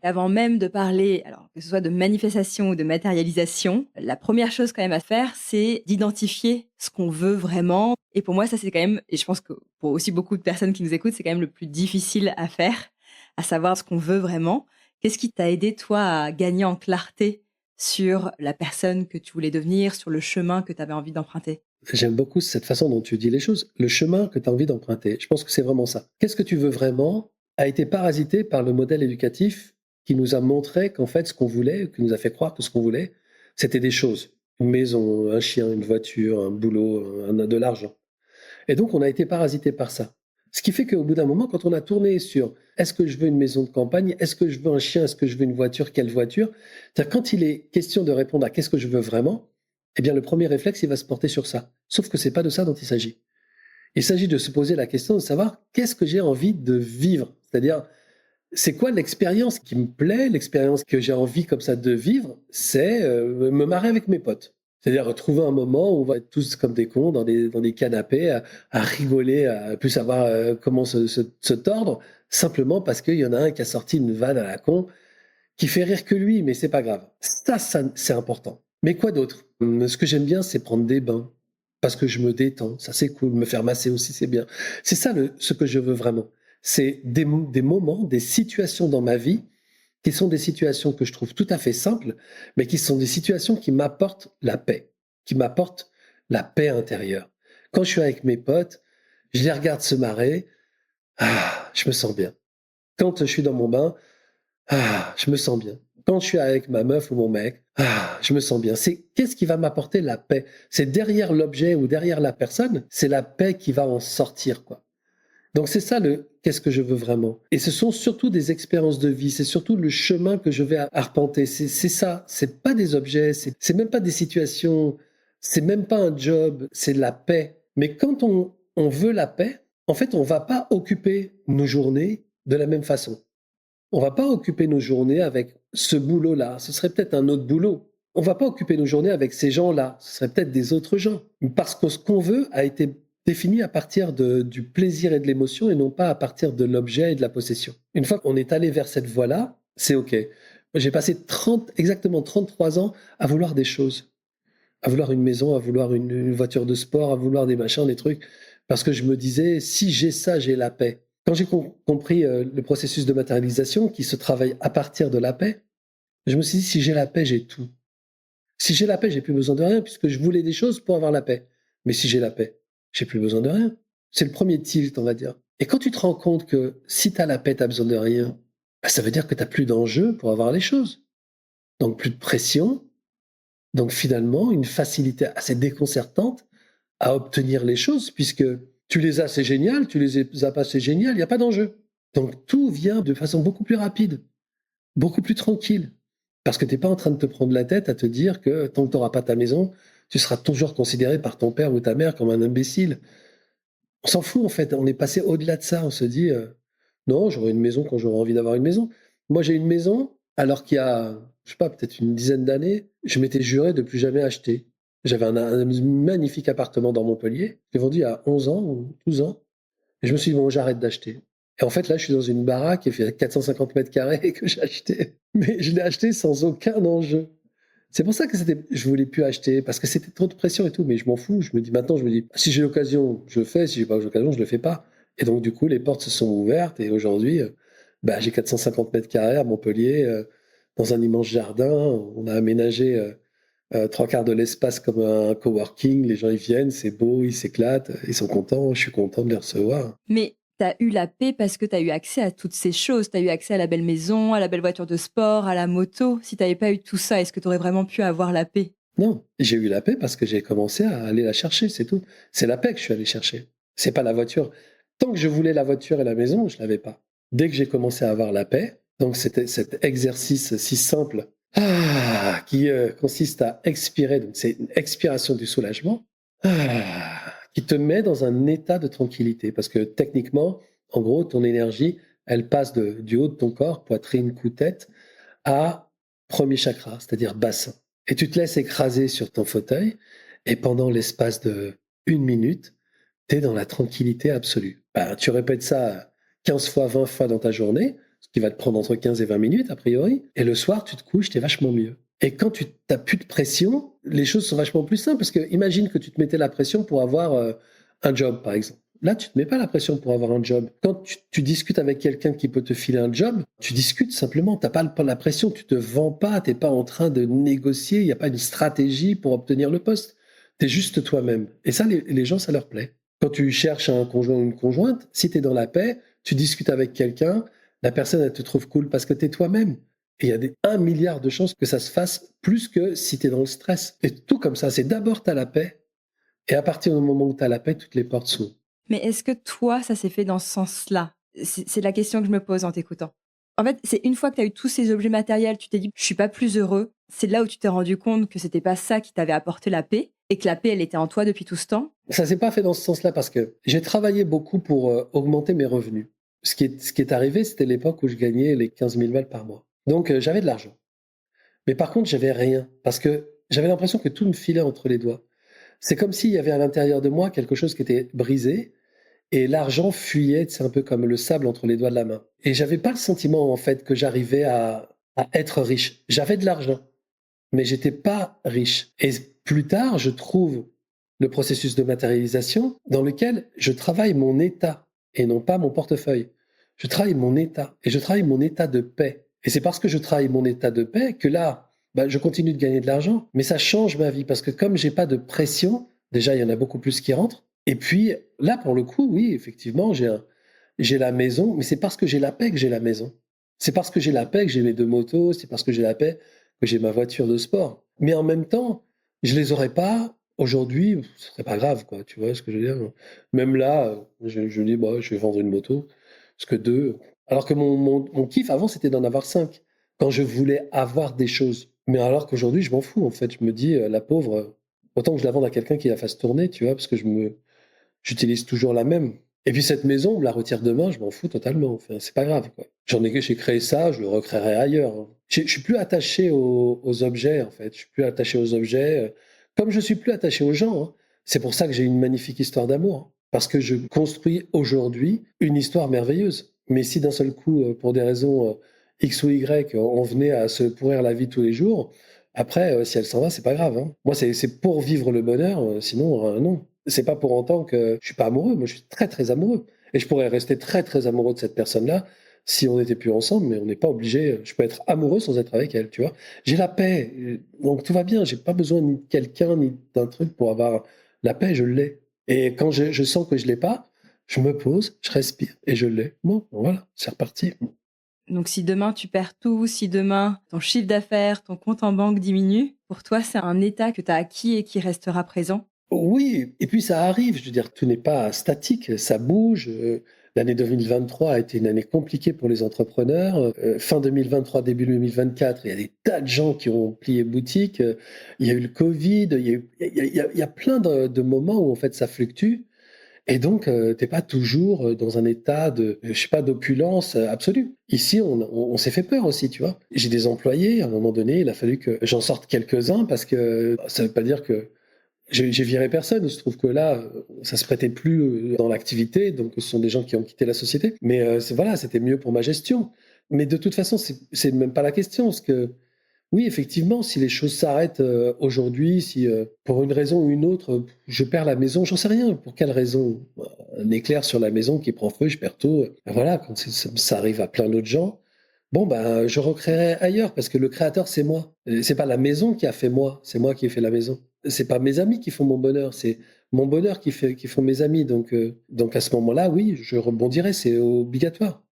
Avant même de parler, alors que ce soit de manifestation ou de matérialisation, la première chose quand même à faire, c'est d'identifier ce qu'on veut vraiment. Et pour moi, ça c'est quand même, et je pense que pour aussi beaucoup de personnes qui nous écoutent, c'est quand même le plus difficile à faire, à savoir ce qu'on veut vraiment. Qu'est-ce qui t'a aidé, toi, à gagner en clarté sur la personne que tu voulais devenir, sur le chemin que tu avais envie d'emprunter? J'aime beaucoup cette façon dont tu dis les choses. Le chemin que tu as envie d'emprunter, je pense que c'est vraiment ça. Qu'est-ce que tu veux vraiment a été parasité par le modèle éducatif qui nous a montré qu'en fait, ce qu'on voulait, qui nous a fait croire que ce qu'on voulait, c'était des choses. Une maison, un chien, une voiture, un boulot, de l'argent. Et donc, on a été parasité par ça. Ce qui fait qu'au bout d'un moment, quand on a tourné sur est-ce que je veux une maison de campagne, est-ce que je veux un chien, est-ce que je veux une voiture, quelle voiture, c'est-à-dire quand il est question de répondre à qu'est-ce que je veux vraiment, eh bien, le premier réflexe, il va se porter sur ça. Sauf que c'est pas de ça dont il s'agit. Il s'agit de se poser la question de savoir qu'est-ce que j'ai envie de vivre. C'est-à-dire, c'est quoi l'expérience qui me plaît, l'expérience que j'ai envie comme ça de vivre? C'est me marrer avec mes potes. C'est-à-dire trouver un moment où on va être tous comme des cons dans des canapés à rigoler, à plus savoir comment se tordre, simplement parce qu'il y en a un qui a sorti une vanne à la con qui fait rire que lui, mais c'est pas grave. Ça, c'est important. Mais quoi d'autre? Ce que j'aime bien, c'est prendre des bains. Parce que je me détends, ça c'est cool. Me faire masser aussi, c'est bien. C'est ça ce que je veux vraiment. C'est des moments, des situations dans ma vie qui sont des situations que je trouve tout à fait simples, mais qui sont des situations qui m'apportent la paix, qui m'apportent la paix intérieure. Quand je suis avec mes potes, je les regarde se marrer, je me sens bien. Quand je suis dans mon bain, je me sens bien. Quand je suis avec ma meuf ou mon mec, je me sens bien. Qu'est-ce qui va m'apporter la paix? C'est derrière l'objet ou derrière la personne, c'est la paix qui va en sortir, quoi. Donc c'est ça qu'est-ce que je veux vraiment. Et ce sont surtout des expériences de vie, c'est surtout le chemin que je vais arpenter. C'est ça, c'est pas des objets, c'est même pas des situations, c'est même pas un job, c'est la paix. Mais quand on veut la paix, en fait, on va pas occuper nos journées de la même façon. On va pas occuper nos journées avec ce boulot-là, ce serait peut-être un autre boulot. On va pas occuper nos journées avec ces gens-là, ce serait peut-être des autres gens. Parce que ce qu'on veut a été défini à partir du plaisir et de l'émotion et non pas à partir de l'objet et de la possession. Une fois qu'on est allé vers cette voie-là, c'est OK. J'ai passé exactement 33 ans à vouloir des choses, à vouloir une maison, à vouloir une voiture de sport, à vouloir des machins, des trucs, parce que je me disais, si j'ai ça, j'ai la paix. Quand j'ai compris le processus de matérialisation qui se travaille à partir de la paix, je me suis dit, si j'ai la paix, j'ai tout. Si j'ai la paix, j'ai plus besoin de rien, puisque je voulais des choses pour avoir la paix. Mais si j'ai la paix, j'ai plus besoin de rien. C'est le premier tilt, on va dire. Et quand tu te rends compte que si tu as la paix, tu n'as besoin de rien, ça veut dire que tu n'as plus d'enjeu pour avoir les choses. Donc plus de pression. Donc finalement, une facilité assez déconcertante à obtenir les choses, puisque tu les as, c'est génial, tu les as pas, c'est génial, il n'y a pas d'enjeu. Donc tout vient de façon beaucoup plus rapide, beaucoup plus tranquille. Parce que tu n'es pas en train de te prendre la tête à te dire que tant que tu n'auras pas ta maison, tu seras toujours considéré par ton père ou ta mère comme un imbécile. On s'en fout en fait, on est passé au-delà de ça, on se dit non, j'aurai une maison quand j'aurai envie d'avoir une maison. Moi j'ai une maison alors qu'il y a, je sais pas, peut-être une dizaine d'années, je m'étais juré de plus jamais acheter. J'avais un magnifique appartement dans Montpellier, je l'ai vendu à 11 ans ou 12 ans, et je me suis dit bon, j'arrête d'acheter. Et en fait là je suis dans une baraque qui fait 450 mètres carrés que j'ai acheté, mais je l'ai acheté sans aucun enjeu. C'est pour ça que je voulais plus acheter, parce que c'était trop de pression et tout, mais je m'en fous. Maintenant, je me dis, si j'ai l'occasion, je le fais, si j'ai pas l'occasion, je le fais pas. Et donc, du coup, les portes se sont ouvertes et aujourd'hui, j'ai 450 mètres carrés à Montpellier, dans un immense jardin. On a aménagé trois quarts de l'espace comme un coworking. Les gens, ils viennent, c'est beau, ils s'éclatent, ils sont contents, je suis content de les recevoir. Mais tu as eu la paix parce que tu as eu accès à toutes ces choses. Tu as eu accès à la belle maison, à la belle voiture de sport, à la moto. Si tu n'avais pas eu tout ça, est-ce que tu aurais vraiment pu avoir la paix? Non, j'ai eu la paix parce que j'ai commencé à aller la chercher, c'est tout. C'est la paix que je suis allé chercher. C'est pas la voiture. Tant que je voulais la voiture et la maison, je l'avais pas. Dès que j'ai commencé à avoir la paix, donc c'était cet exercice si simple qui consiste à expirer, donc c'est une expiration du soulagement, qui te met dans un état de tranquillité. Parce que techniquement, en gros, ton énergie, elle passe du haut de ton corps, poitrine, cou, tête, à premier chakra, c'est-à-dire bassin. Et tu te laisses écraser sur ton fauteuil, et pendant l'espace de 1 minute, tu es dans la tranquillité absolue. Tu répètes ça 15 fois, 20 fois dans ta journée, ce qui va te prendre entre 15 et 20 minutes, a priori, et le soir, tu te couches, tu es vachement mieux. Et quand tu n'as plus de pression, les choses sont vachement plus simples, parce que imagine que tu te mettais la pression pour avoir un job, par exemple. Là, tu te mets pas la pression pour avoir un job. Quand tu discutes avec quelqu'un qui peut te filer un job, tu discutes simplement. T'as pas la pression, tu te vends pas, t'es pas en train de négocier, il n'y a pas une stratégie pour obtenir le poste. Tu es juste toi-même. Et ça, les gens, ça leur plaît. Quand tu cherches un conjoint ou une conjointe, si tu es dans la paix, tu discutes avec quelqu'un, la personne, elle te trouve cool parce que tu es toi-même. Et il y a 1 milliard de chances que ça se fasse plus que si tu es dans le stress. Et tout comme ça, c'est d'abord tu as la paix, et à partir du moment où tu as la paix, toutes les portes s'ouvrent. Mais est-ce que toi, ça s'est fait dans ce sens-là? C'est la question que je me pose en t'écoutant. En fait, c'est une fois que tu as eu tous ces objets matériels, tu t'es dit, je suis pas plus heureux. C'est là où tu t'es rendu compte que c'était pas ça qui t'avait apporté la paix et que la paix, elle était en toi depuis tout ce temps. Ça s'est pas fait dans ce sens-là parce que j'ai travaillé beaucoup pour augmenter mes revenus. Ce qui est arrivé, c'était l'époque où je gagnais les 15 000 balles par mois. Donc, j'avais de l'argent. Mais par contre, j'avais rien parce que j'avais l'impression que tout me filait entre les doigts. C'est comme s'il y avait à l'intérieur de moi quelque chose qui était brisé et l'argent fuyait, c'est un peu comme le sable entre les doigts de la main. Et j'avais pas le sentiment, en fait, que j'arrivais à être riche. J'avais de l'argent, mais j'étais pas riche. Et plus tard, je trouve le processus de matérialisation dans lequel je travaille mon état et non pas mon portefeuille. Je travaille mon état et je travaille mon état de paix. Et c'est parce que je travaille mon état de paix que là, je continue de gagner de l'argent, mais ça change ma vie parce que comme j'ai pas de pression, déjà il y en a beaucoup plus qui rentrent. Et puis là, pour le coup, oui, effectivement, j'ai la maison, mais c'est parce que j'ai la paix que j'ai la maison. C'est parce que j'ai la paix que j'ai mes 2 motos, c'est parce que j'ai la paix que j'ai ma voiture de sport. Mais en même temps, je les aurais pas aujourd'hui, ce serait pas grave, quoi. Tu vois ce que je veux dire? Même là, je dis, bah, je vais vendre une moto, parce que 2. Alors que mon kiff avant, c'était d'en avoir 5, quand je voulais avoir des choses. Mais alors qu'aujourd'hui, je m'en fous, en fait. Je me dis, la pauvre, autant que je la vende à quelqu'un qui la fasse tourner, tu vois, parce que j'utilise toujours la même. Et puis cette maison, on me la retire demain, je m'en fous totalement. Enfin, c'est pas grave, quoi. J'ai créé ça, je le recréerai ailleurs, hein. Je suis plus attaché aux objets, en fait. Je suis plus attaché aux objets, comme je suis plus attaché aux gens, hein. C'est pour ça que j'ai une magnifique histoire d'amour, hein. Parce que je construis aujourd'hui une histoire merveilleuse. Mais si d'un seul coup, pour des raisons X ou Y, on venait à se pourrir la vie tous les jours, après, si elle s'en va, c'est pas grave, hein. Moi, c'est pour vivre le bonheur, sinon, non. C'est pas pour autant que je suis pas amoureux. Moi, je suis très, très amoureux. Et je pourrais rester très, très amoureux de cette personne-là si on n'était plus ensemble, mais on n'est pas obligé. Je peux être amoureux sans être avec elle, tu vois. J'ai la paix, donc tout va bien. J'ai pas besoin ni de quelqu'un, ni d'un truc pour avoir la paix, je l'ai. Et quand je sens que je l'ai pas, je me pose, je respire et je l'ai. Bon, voilà, c'est reparti. Donc si demain tu perds tout, si demain ton chiffre d'affaires, ton compte en banque diminue, pour toi c'est un état que tu as acquis et qui restera présent? Oui, et puis ça arrive, je veux dire, tout n'est pas statique, ça bouge. L'année 2023 a été une année compliquée pour les entrepreneurs. Fin 2023, début 2024, il y a des tas de gens qui ont plié boutique. Il y a eu le Covid, il y a plein de moments où en fait ça fluctue. Et donc, t'es pas toujours dans un état de, je sais pas, d'opulence absolue. Ici, on s'est fait peur aussi, tu vois. J'ai des employés, à un moment donné, il a fallu que j'en sorte quelques-uns parce que ça veut pas dire que j'ai viré personne. Il se trouve que là, ça se prêtait plus dans l'activité, donc ce sont des gens qui ont quitté la société. Mais voilà, c'était mieux pour ma gestion. Mais de toute façon, c'est même pas la question, parce que oui, effectivement, si les choses s'arrêtent aujourd'hui, si pour une raison ou une autre, je perds la maison, j'en sais rien. Pour quelle raison? Un éclair sur la maison qui prend feu, je perds tout. Voilà, quand ça arrive à plein d'autres gens, bon, ben, je recréerai ailleurs parce que le créateur, c'est moi. C'est pas la maison qui a fait moi, c'est moi qui ai fait la maison. C'est pas mes amis qui font mon bonheur, c'est mon bonheur qui font mes amis. Donc à ce moment-là, oui, je rebondirai, c'est obligatoire.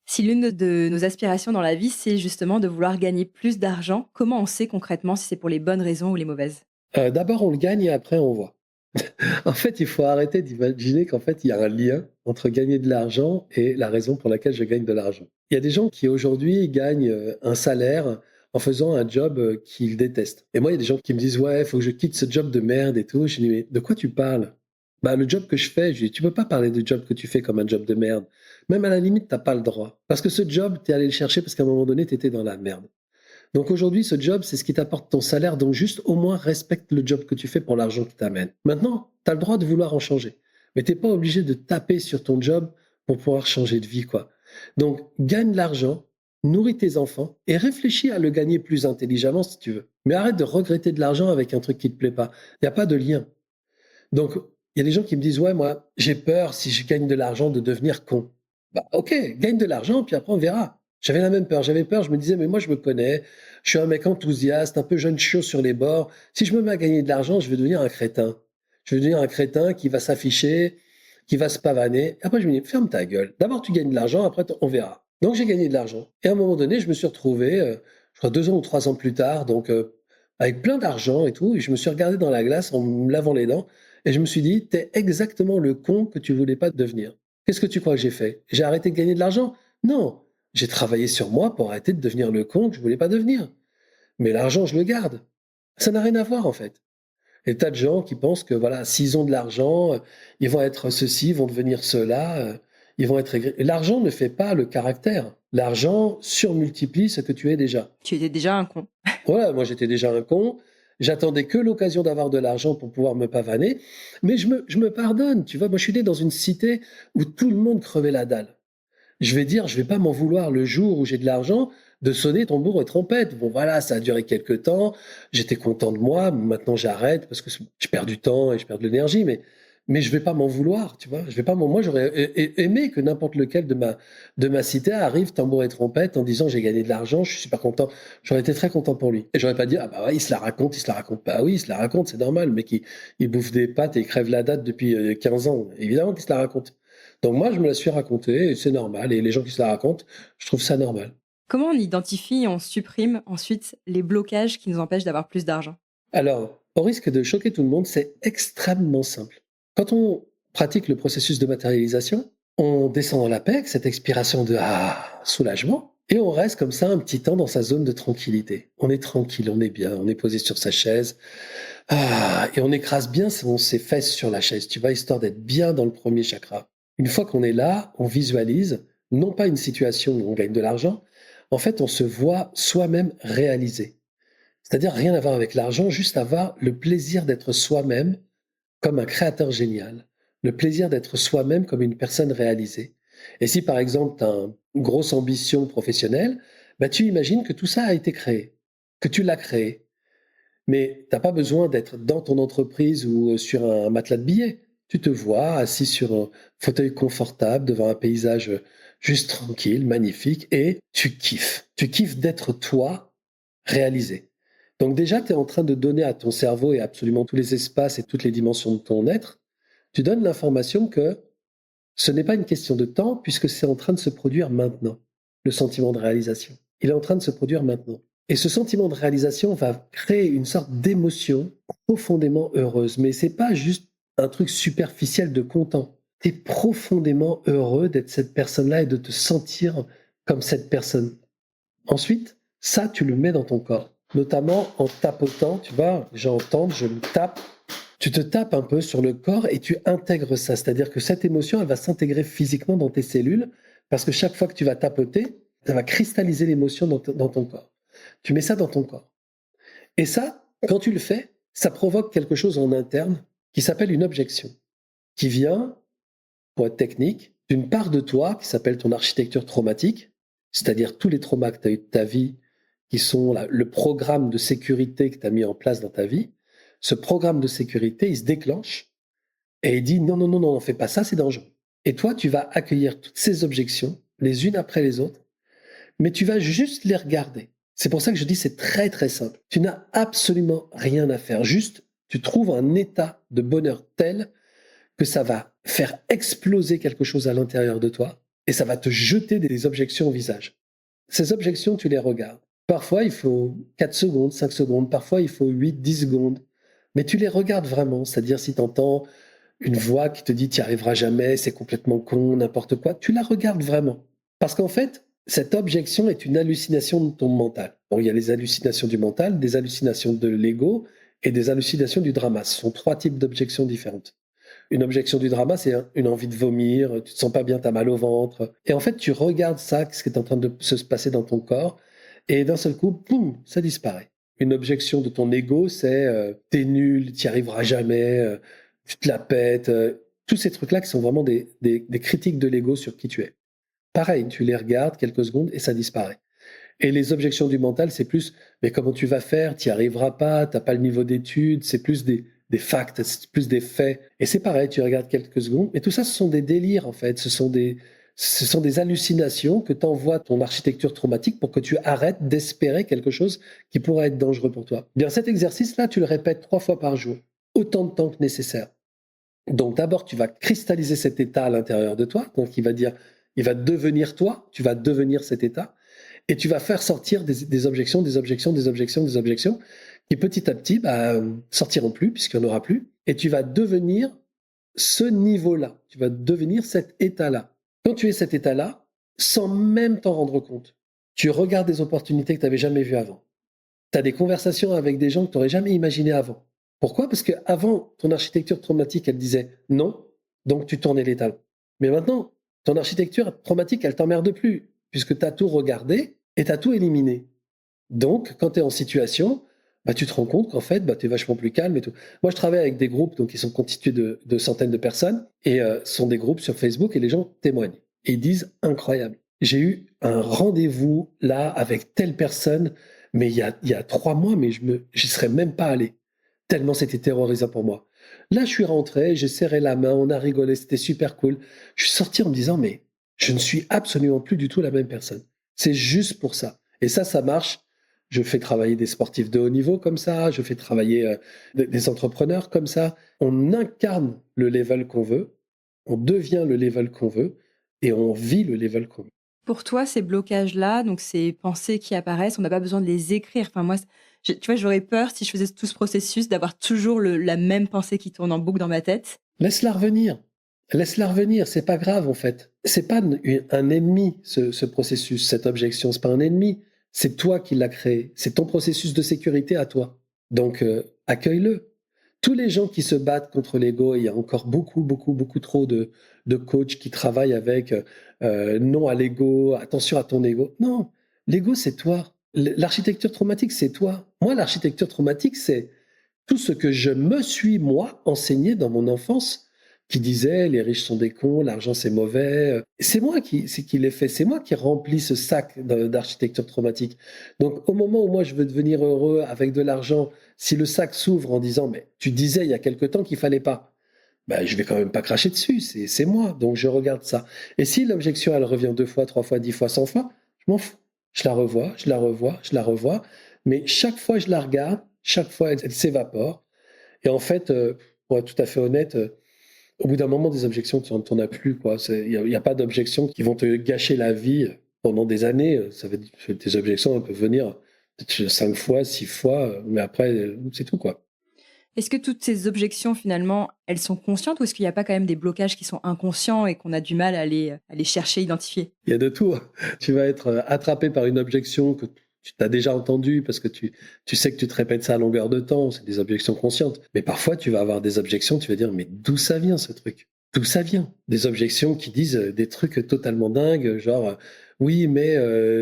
Si l'une de nos aspirations dans la vie, c'est justement de vouloir gagner plus d'argent, comment on sait concrètement si c'est pour les bonnes raisons ou les mauvaises? D'abord, on le gagne et après, on voit. En fait, il faut arrêter d'imaginer qu'en fait, il y a un lien entre gagner de l'argent et la raison pour laquelle je gagne de l'argent. Il y a des gens qui aujourd'hui gagnent un salaire en faisant un job qu'ils détestent. Et moi, il y a des gens qui me disent, ouais, il faut que je quitte ce job de merde et tout. Je dis, mais de quoi tu parles? Bah, le job que je fais, je dis, tu peux pas parler du job que tu fais comme un job de merde. Même à la limite, t'as pas le droit. Parce que ce job, t'es allé le chercher parce qu'à un moment donné, t'étais dans la merde. Donc aujourd'hui, ce job, c'est ce qui t'apporte ton salaire. Donc juste au moins respecte le job que tu fais pour l'argent qui t'amène. Maintenant, tu as le droit de vouloir en changer. Mais t'es pas obligé de taper sur ton job pour pouvoir changer de vie, quoi. Donc gagne de l'argent, nourris tes enfants et réfléchis à le gagner plus intelligemment si tu veux. Mais arrête de regretter de l'argent avec un truc qui te plaît pas. Il n'y a pas de lien. Donc il y a des gens qui me disent, ouais, moi, j'ai peur si je gagne de l'argent de devenir con. Bah ok, gagne de l'argent, puis après on verra. J'avais la même peur. J'avais peur, je me disais, mais moi je me connais, je suis un mec enthousiaste, un peu jeune chaud sur les bords. Si je me mets à gagner de l'argent, je vais devenir un crétin. Je vais devenir un crétin qui va s'afficher, qui va se pavaner. Après, je me dis, ferme ta gueule. D'abord, tu gagnes de l'argent, après, on verra. Donc, j'ai gagné de l'argent. Et à un moment donné, je me suis retrouvé, je crois 2 ans ou 3 ans plus tard, donc avec plein d'argent et tout, et je me suis regardé dans la glace en me lavant les dents, et je me suis dit, t'es exactement le con que tu voulais pas devenir. Qu'est-ce que tu crois que j'ai fait? J'ai arrêté de gagner de l'argent? Non. J'ai travaillé sur moi pour arrêter de devenir le con que je voulais pas devenir. Mais l'argent, je le garde. Ça n'a rien à voir, en fait. Et tas de gens qui pensent que, voilà, s'ils ont de l'argent, ils vont être ceci, ils vont devenir cela. ils vont être aigris. L'argent ne fait pas le caractère. L'argent surmultiplie ce que tu es déjà. Tu étais déjà un con. Voilà, moi j'étais déjà un con. J'attendais que l'occasion d'avoir de l'argent pour pouvoir me pavaner. Mais je me pardonne, tu vois. Moi, je suis né dans une cité où tout le monde crevait la dalle. Je vais dire, je vais pas m'en vouloir le jour où j'ai de l'argent de sonner tambour et trompette. Bon, voilà, ça a duré quelques temps. J'étais content de moi. Maintenant, j'arrête parce que je perds du temps et je perds de l'énergie. Mais je vais pas m'en vouloir, tu vois. Je vais pas moi, j'aurais aimé que n'importe lequel de ma cité arrive tambour et trompette en disant j'ai gagné de l'argent, je suis super content. J'aurais été très content pour lui. Et j'aurais pas dit ah bah ouais, il se la raconte. Bah oui, il se la raconte, c'est normal. Le mec, il bouffe des pâtes et il crève la date depuis 15 ans. Évidemment qu'il se la raconte. Donc moi, je me la suis racontée et c'est normal. Et les gens qui se la racontent, je trouve ça normal. Comment on identifie et on supprime ensuite les blocages qui nous empêchent d'avoir plus d'argent? Alors, au risque de choquer tout le monde, c'est extrêmement simple. Quand on pratique le processus de matérialisation, on descend dans la paix, cette expiration de soulagement, et on reste comme ça un petit temps dans sa zone de tranquillité. On est tranquille, on est bien, on est posé sur sa chaise, et on écrase bien ses fesses sur la chaise, tu vois, histoire d'être bien dans le premier chakra. Une fois qu'on est là, on visualise, non pas une situation où on gagne de l'argent, en fait, on se voit soi-même réalisé. C'est-à-dire rien à voir avec l'argent, juste avoir le plaisir d'être soi-même comme un créateur génial, le plaisir d'être soi-même comme une personne réalisée. Et si par exemple tu as une grosse ambition professionnelle, bah, tu imagines que tout ça a été créé, que tu l'as créé. Mais tu n'as pas besoin d'être dans ton entreprise ou sur un matelas de billets. Tu te vois assis sur un fauteuil confortable devant un paysage juste tranquille, magnifique, et tu kiffes. Tu kiffes d'être toi réalisé. Donc déjà, tu es en train de donner à ton cerveau et absolument tous les espaces et toutes les dimensions de ton être, tu donnes l'information que ce n'est pas une question de temps puisque c'est en train de se produire maintenant, le sentiment de réalisation. Il est en train de se produire maintenant. Et ce sentiment de réalisation va créer une sorte d'émotion profondément heureuse. Mais c'est pas juste un truc superficiel de content. Tu es profondément heureux d'être cette personne-là et de te sentir comme cette personne. Ensuite, ça, tu le mets dans ton corps, notamment en tapotant, tu vois, j'entends, je me tape, tu te tapes un peu sur le corps et tu intègres ça, c'est-à-dire que cette émotion, elle va s'intégrer physiquement dans tes cellules, parce que chaque fois que tu vas tapoter, ça va cristalliser l'émotion dans ton corps. Tu mets ça dans ton corps. Et ça, quand tu le fais, ça provoque quelque chose en interne qui s'appelle une objection, qui vient, pour être technique, d'une part de toi qui s'appelle ton architecture traumatique, c'est-à-dire tous les traumas que tu as eu de ta vie, qui sont le programme de sécurité que tu as mis en place dans ta vie. Ce programme de sécurité, il se déclenche et il dit non, non, non, non, on ne fait pas ça, c'est dangereux. Et toi, tu vas accueillir toutes ces objections, les unes après les autres, mais tu vas juste les regarder. C'est pour ça que je dis c'est très très simple. Tu n'as absolument rien à faire. Juste, tu trouves un état de bonheur tel que ça va faire exploser quelque chose à l'intérieur de toi et ça va te jeter des objections au visage. Ces objections, tu les regardes. Parfois, il faut 4 secondes, 5 secondes, parfois il faut 8, 10 secondes. Mais tu les regardes vraiment, c'est-à-dire si tu entends une voix qui te dit tu n'y arriveras jamais, c'est complètement con, n'importe quoi, tu la regardes vraiment. Parce qu'en fait, cette objection est une hallucination de ton mental. Bon, il y a les hallucinations du mental, des hallucinations de l'ego et des hallucinations du drama. Ce sont 3 types d'objections différentes. Une objection du drama, c'est une envie de vomir, tu te sens pas bien, tu as mal au ventre. Et en fait, tu regardes ça, ce qui est en train de se passer dans ton corps, et d'un seul coup, boum, ça disparaît. Une objection de ton ego, c'est t'es nul, t'y arriveras jamais, tu te la pètes. Tous ces trucs-là qui sont vraiment des critiques de l'ego sur qui tu es. Pareil, tu les regardes quelques secondes et ça disparaît. Et les objections du mental, c'est plus, mais comment tu vas faire, t'y arriveras pas, t'as pas le niveau d'études, c'est plus des facts, c'est plus des faits. Et c'est pareil, tu regardes quelques secondes, et tout ça, ce sont des délires en fait, ce sont des hallucinations que t'envoie ton architecture traumatique pour que tu arrêtes d'espérer quelque chose qui pourrait être dangereux pour toi. Bien, cet exercice-là, tu le répètes 3 fois par jour, autant de temps que nécessaire. Donc d'abord, tu vas cristalliser cet état à l'intérieur de toi, donc il va devenir toi, tu vas devenir cet état, et tu vas faire sortir des objections, qui petit à petit sortiront plus, puisqu'il n'y en aura plus, et tu vas devenir ce niveau-là, tu vas devenir cet état-là. Quand tu es cet état-là, sans même t'en rendre compte, tu regardes des opportunités que tu n'avais jamais vues avant. Tu as des conversations avec des gens que tu n'aurais jamais imaginé avant. Pourquoi ? Parce qu'avant, ton architecture traumatique, elle disait non, donc tu tournais les talons. Mais maintenant, ton architecture traumatique, elle t'emmerde plus, puisque tu as tout regardé et tu as tout éliminé. Donc, quand tu es en situation, tu te rends compte qu'en fait, tu es vachement plus calme et tout. Moi, je travaille avec des groupes donc, qui sont constitués de centaines de personnes et ce sont des groupes sur Facebook et les gens témoignent. Et ils disent incroyable. J'ai eu un rendez-vous là avec telle personne, mais il y a 3 mois, mais j'y serais même pas allé. Tellement c'était terrorisant pour moi. Là, je suis rentré, j'ai serré la main, on a rigolé, c'était super cool. Je suis sorti en me disant, mais je ne suis absolument plus du tout la même personne. C'est juste pour ça. Et ça marche. Je fais travailler des sportifs de haut niveau comme ça, je fais travailler des entrepreneurs comme ça. On incarne le level qu'on veut, on devient le level qu'on veut et on vit le level qu'on veut. Pour toi, ces blocages-là, donc ces pensées qui apparaissent, on n'a pas besoin de les écrire. Enfin, moi, tu vois, j'aurais peur, si je faisais tout ce processus, d'avoir toujours la même pensée qui tourne en boucle dans ma tête. Laisse-la revenir. Laisse-la revenir, c'est pas grave en fait. C'est pas un ennemi, ce processus, cette objection, c'est pas un ennemi. C'est toi qui l'as créé. C'est ton processus de sécurité à toi. Donc, accueille-le. Tous les gens qui se battent contre l'ego, il y a encore beaucoup trop de coachs qui travaillent avec non à l'ego, attention à ton ego. Non, l'ego, c'est toi. L'architecture traumatique, c'est toi. Moi, l'architecture traumatique, c'est tout ce que je me suis, moi, enseigné dans mon enfance, qui disait les riches sont des cons, l'argent c'est mauvais. C'est moi qui l'ai fait, c'est moi qui remplis ce sac d'architecture traumatique. Donc au moment où moi je veux devenir heureux avec de l'argent, si le sac s'ouvre en disant mais tu disais il y a quelque temps qu'il fallait pas, je vais quand même pas cracher dessus, c'est moi, donc je regarde ça. Et si l'objection elle revient 2 fois, 3 fois, 10 fois, 100 fois, je m'en fous. Je la revois, mais chaque fois je la regarde, chaque fois elle s'évapore. Et en fait, pour être tout à fait honnête, au bout d'un moment, des objections, tu n'en as plus. Il n'y a pas d'objections qui vont te gâcher la vie pendant des années. Tes objections elles peuvent venir peut-être 5 fois, 6 fois, mais après, c'est tout, quoi. Est-ce que toutes ces objections, finalement, elles sont conscientes ou est-ce qu'il n'y a pas quand même des blocages qui sont inconscients et qu'on a du mal à les chercher, identifier? Il y a de tout. Tu vas être attrapé par une objection que tu t'as déjà entendue parce que tu sais que tu te répètes ça à longueur de temps. C'est des objections conscientes. Mais parfois, tu vas avoir des objections, tu vas dire, mais d'où ça vient ce truc? D'où ça vient? Des objections qui disent des trucs totalement dingues, genre, oui, mais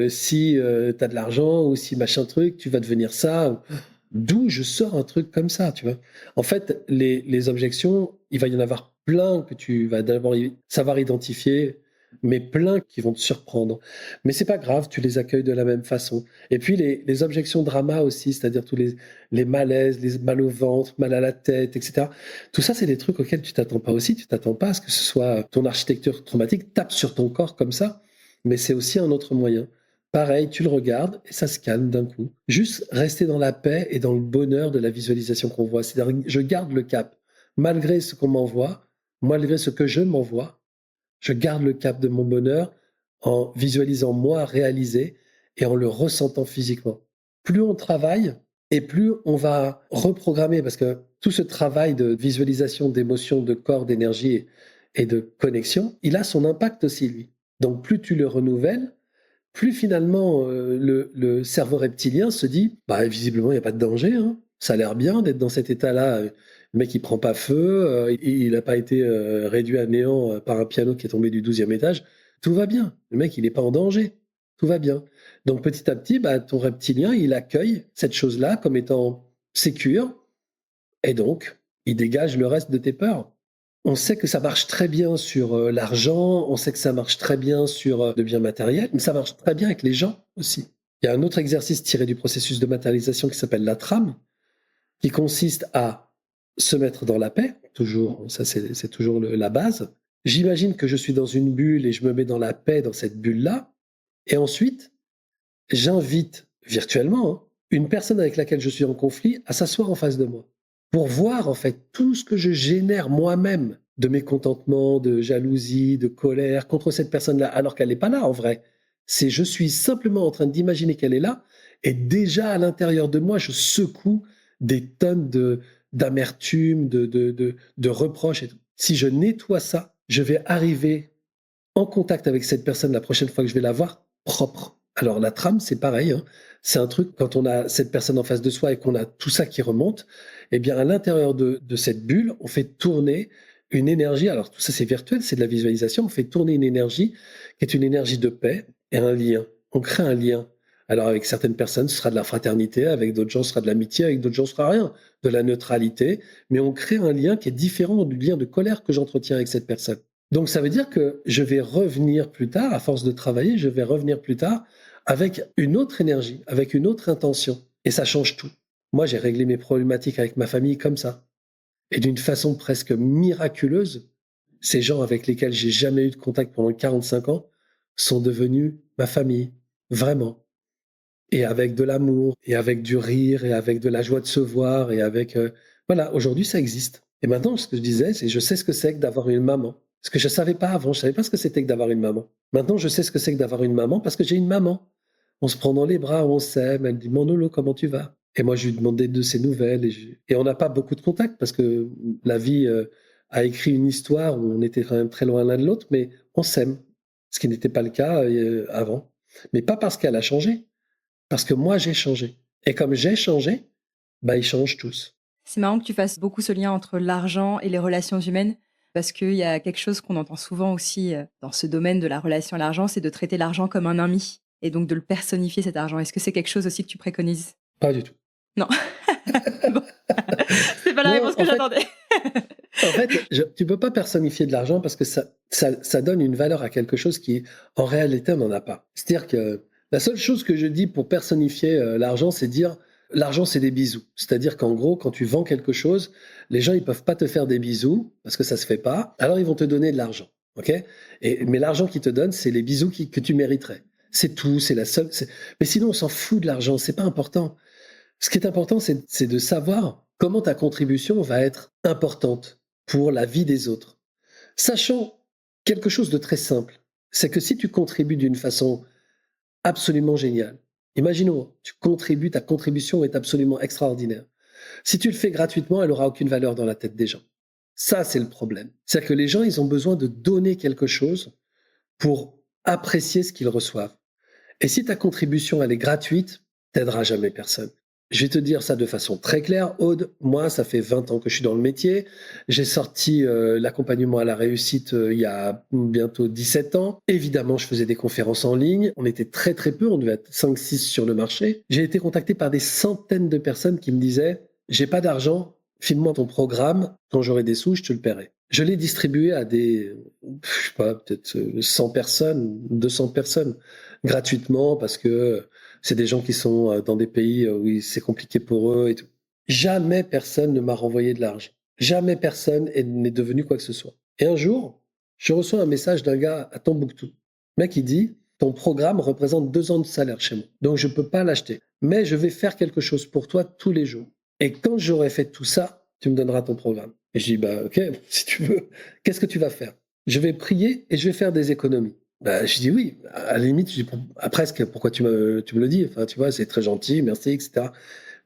si tu as de l'argent ou si machin truc, tu vas devenir ça. D'où je sors un truc comme ça, tu vois? En fait, les objections, il va y en avoir plein que tu vas d'abord savoir identifier, mais plein qui vont te surprendre. Mais c'est pas grave, tu les accueilles de la même façon. Et puis les objections drama aussi, c'est-à-dire tous les malaises, les mal au ventre, mal à la tête, etc. Tout ça, c'est des trucs auxquels tu t'attends pas aussi. Tu t'attends pas à ce que ce soit ton architecture traumatique tape sur ton corps comme ça, mais c'est aussi un autre moyen. Pareil, tu le regardes et ça se calme d'un coup. Juste rester dans la paix et dans le bonheur de la visualisation qu'on voit. C'est-à-dire, je garde le cap. Malgré ce qu'on m'envoie, malgré ce que je m'envoie, je garde le cap de mon bonheur en visualisant moi réaliser et en le ressentant physiquement. Plus on travaille et plus on va reprogrammer parce que tout ce travail de visualisation, d'émotion, de corps, d'énergie et de connexion, il a son impact aussi, lui. Donc, plus tu le renouvelles, plus finalement le cerveau reptilien se dit visiblement il n'y a pas de danger, hein. Ça a l'air bien d'être dans cet état-là. Le mec il prend pas feu, il n'a pas été réduit à néant par un piano qui est tombé du 12e étage. Tout va bien. Le mec il n'est pas en danger. Tout va bien. Donc petit à petit, ton reptilien il accueille cette chose-là comme étant sécure et donc il dégage le reste de tes peurs. On sait que ça marche très bien sur l'argent, on sait que ça marche très bien sur le bien matériel, mais ça marche très bien avec les gens aussi. Il y a un autre exercice tiré du processus de matérialisation qui s'appelle la trame, qui consiste à se mettre dans la paix, toujours, ça c'est toujours la base. J'imagine que je suis dans une bulle et je me mets dans la paix dans cette bulle-là, et ensuite, j'invite virtuellement une personne avec laquelle je suis en conflit à s'asseoir en face de moi, pour voir en fait tout ce que je génère moi-même de mécontentement, de jalousie, de colère contre cette personne-là, alors qu'elle n'est pas là en vrai. Je suis simplement en train d'imaginer qu'elle est là, et déjà à l'intérieur de moi, je secoue des tonnes d'amertume, de reproches et tout. Si je nettoie ça, je vais arriver en contact avec cette personne la prochaine fois que je vais la voir, propre. Alors la trame, c'est pareil, hein. C'est un truc, quand on a cette personne en face de soi et qu'on a tout ça qui remonte, eh bien à l'intérieur de cette bulle, on fait tourner une énergie, alors tout ça c'est virtuel, c'est de la visualisation, on fait tourner une énergie qui est une énergie de paix et un lien. On crée un lien. Alors avec certaines personnes, ce sera de la fraternité, avec d'autres gens, ce sera de l'amitié, avec d'autres gens, ce sera rien, de la neutralité, mais on crée un lien qui est différent du lien de colère que j'entretiens avec cette personne. Donc ça veut dire que je vais revenir plus tard, à force de travailler, je vais revenir plus tard avec une autre énergie, avec une autre intention. Et ça change tout. Moi, j'ai réglé mes problématiques avec ma famille comme ça. Et d'une façon presque miraculeuse, ces gens avec lesquels j'ai jamais eu de contact pendant 45 ans sont devenus ma famille. Vraiment. Et avec de l'amour, et avec du rire, et avec de la joie de se voir, et avec... Voilà, aujourd'hui, ça existe. Et maintenant, ce que je disais, c'est je sais ce que c'est que d'avoir une maman. Ce que je ne savais pas avant, je ne savais pas ce que c'était que d'avoir une maman. Maintenant, je sais ce que c'est que d'avoir une maman parce que j'ai une maman. On se prend dans les bras, on s'aime, elle dit Manolo, comment tu vas? Et moi, je lui demandais de ses nouvelles. Et on n'a pas beaucoup de contacts parce que la vie a écrit une histoire où on était quand même très loin l'un de l'autre, mais on s'aime. Ce qui n'était pas le cas avant. Mais pas parce qu'elle a changé, parce que moi, j'ai changé. Et comme j'ai changé, bah, ils changent tous. C'est marrant que tu fasses beaucoup ce lien entre l'argent et les relations humaines, parce qu'il y a quelque chose qu'on entend souvent aussi dans ce domaine de la relation à l'argent, c'est de traiter l'argent comme un ami, et donc de le personnifier cet argent. Est-ce que c'est quelque chose aussi que tu préconises? Pas du tout. Non. Bon. C'est pas la Non, réponse que j'attendais. En fait, tu peux pas personnifier de l'argent parce que ça donne une valeur à quelque chose qui, en réalité, on n'en a pas. C'est-à-dire que la seule chose que je dis pour personnifier l'argent, c'est dire l'argent, c'est des bisous. C'est-à-dire qu'en gros, quand tu vends quelque chose, les gens, ils peuvent pas te faire des bisous parce que ça se fait pas. Alors, ils vont te donner de l'argent. OK? Mais l'argent qu'ils te donnent, c'est les bisous que tu mériterais. C'est tout, c'est la seule. Mais sinon, on s'en fout de l'argent, c'est pas important. Ce qui est important, c'est de savoir comment ta contribution va être importante pour la vie des autres. Sachant quelque chose de très simple, c'est que si tu contribues d'une façon absolument géniale, imaginons, tu contribues, ta contribution est absolument extraordinaire. Si tu le fais gratuitement, elle n'aura aucune valeur dans la tête des gens. Ça, c'est le problème. C'est-à-dire que les gens, ils ont besoin de donner quelque chose pour apprécier ce qu'ils reçoivent. Et si ta contribution, elle est gratuite, t'aideras jamais personne. Je vais te dire ça de façon très claire, Aude. Moi, ça fait 20 ans que je suis dans le métier. J'ai sorti l'accompagnement à la réussite il y a bientôt 17 ans. Évidemment, je faisais des conférences en ligne. On était très très peu, on devait être 5-6 sur le marché. J'ai été contacté par des centaines de personnes qui me disaient « J'ai pas d'argent, file-moi ton programme. Quand j'aurai des sous, je te le paierai. » Je l'ai distribué à des, je sais pas, peut-être 100 personnes, 200 personnes, gratuitement parce que c'est des gens qui sont dans des pays où c'est compliqué pour eux et tout. Jamais personne ne m'a renvoyé de l'argent. Jamais personne n'est devenu quoi que ce soit. Et un jour, je reçois un message d'un gars à Tombouctou. Le mec, il dit, ton programme représente 2 ans de salaire chez moi. Donc, je peux pas l'acheter. Mais je vais faire quelque chose pour toi tous les jours. Et quand j'aurai fait tout ça, tu me donneras ton programme. Et je dis, bah, ok, si tu veux, qu'est-ce que tu vas faire? Je vais prier et je vais faire des économies. Bah, je dis oui. À la limite, je dis presque, pourquoi tu me le dis? Enfin, tu vois, c'est très gentil, merci, etc.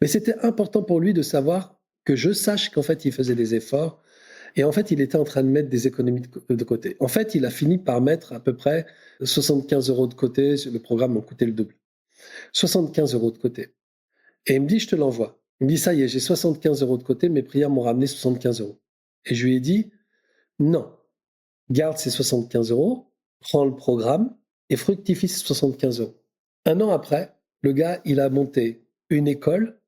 Mais c'était important pour lui de savoir que je sache qu'en fait, il faisait des efforts et en fait, il était en train de mettre des économies de côté. En fait, il a fini par mettre à peu près 75 euros de côté. Le programme m'a coûté le double. 75 euros de côté. Et il me dit, je te l'envoie. Il me dit, ça y est, j'ai 75 euros de côté, mes prières m'ont ramené 75 euros. Et je lui ai dit, non, garde ces 75 euros, prends le programme et fructifie ces 75 euros. 1 an après, le gars, il a monté une école,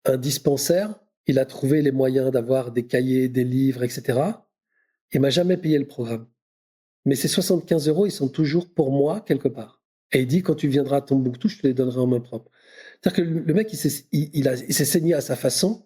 un dispensaire, il a trouvé les moyens d'avoir des cahiers, des livres, etc. Il m'a jamais payé le programme. Mais ces 75 euros, ils sont toujours pour moi quelque part. Et il dit, quand tu viendras à Tombouctou, je te les donnerai en main propre. C'est-à-dire que le mec, il s'est saigné à sa façon,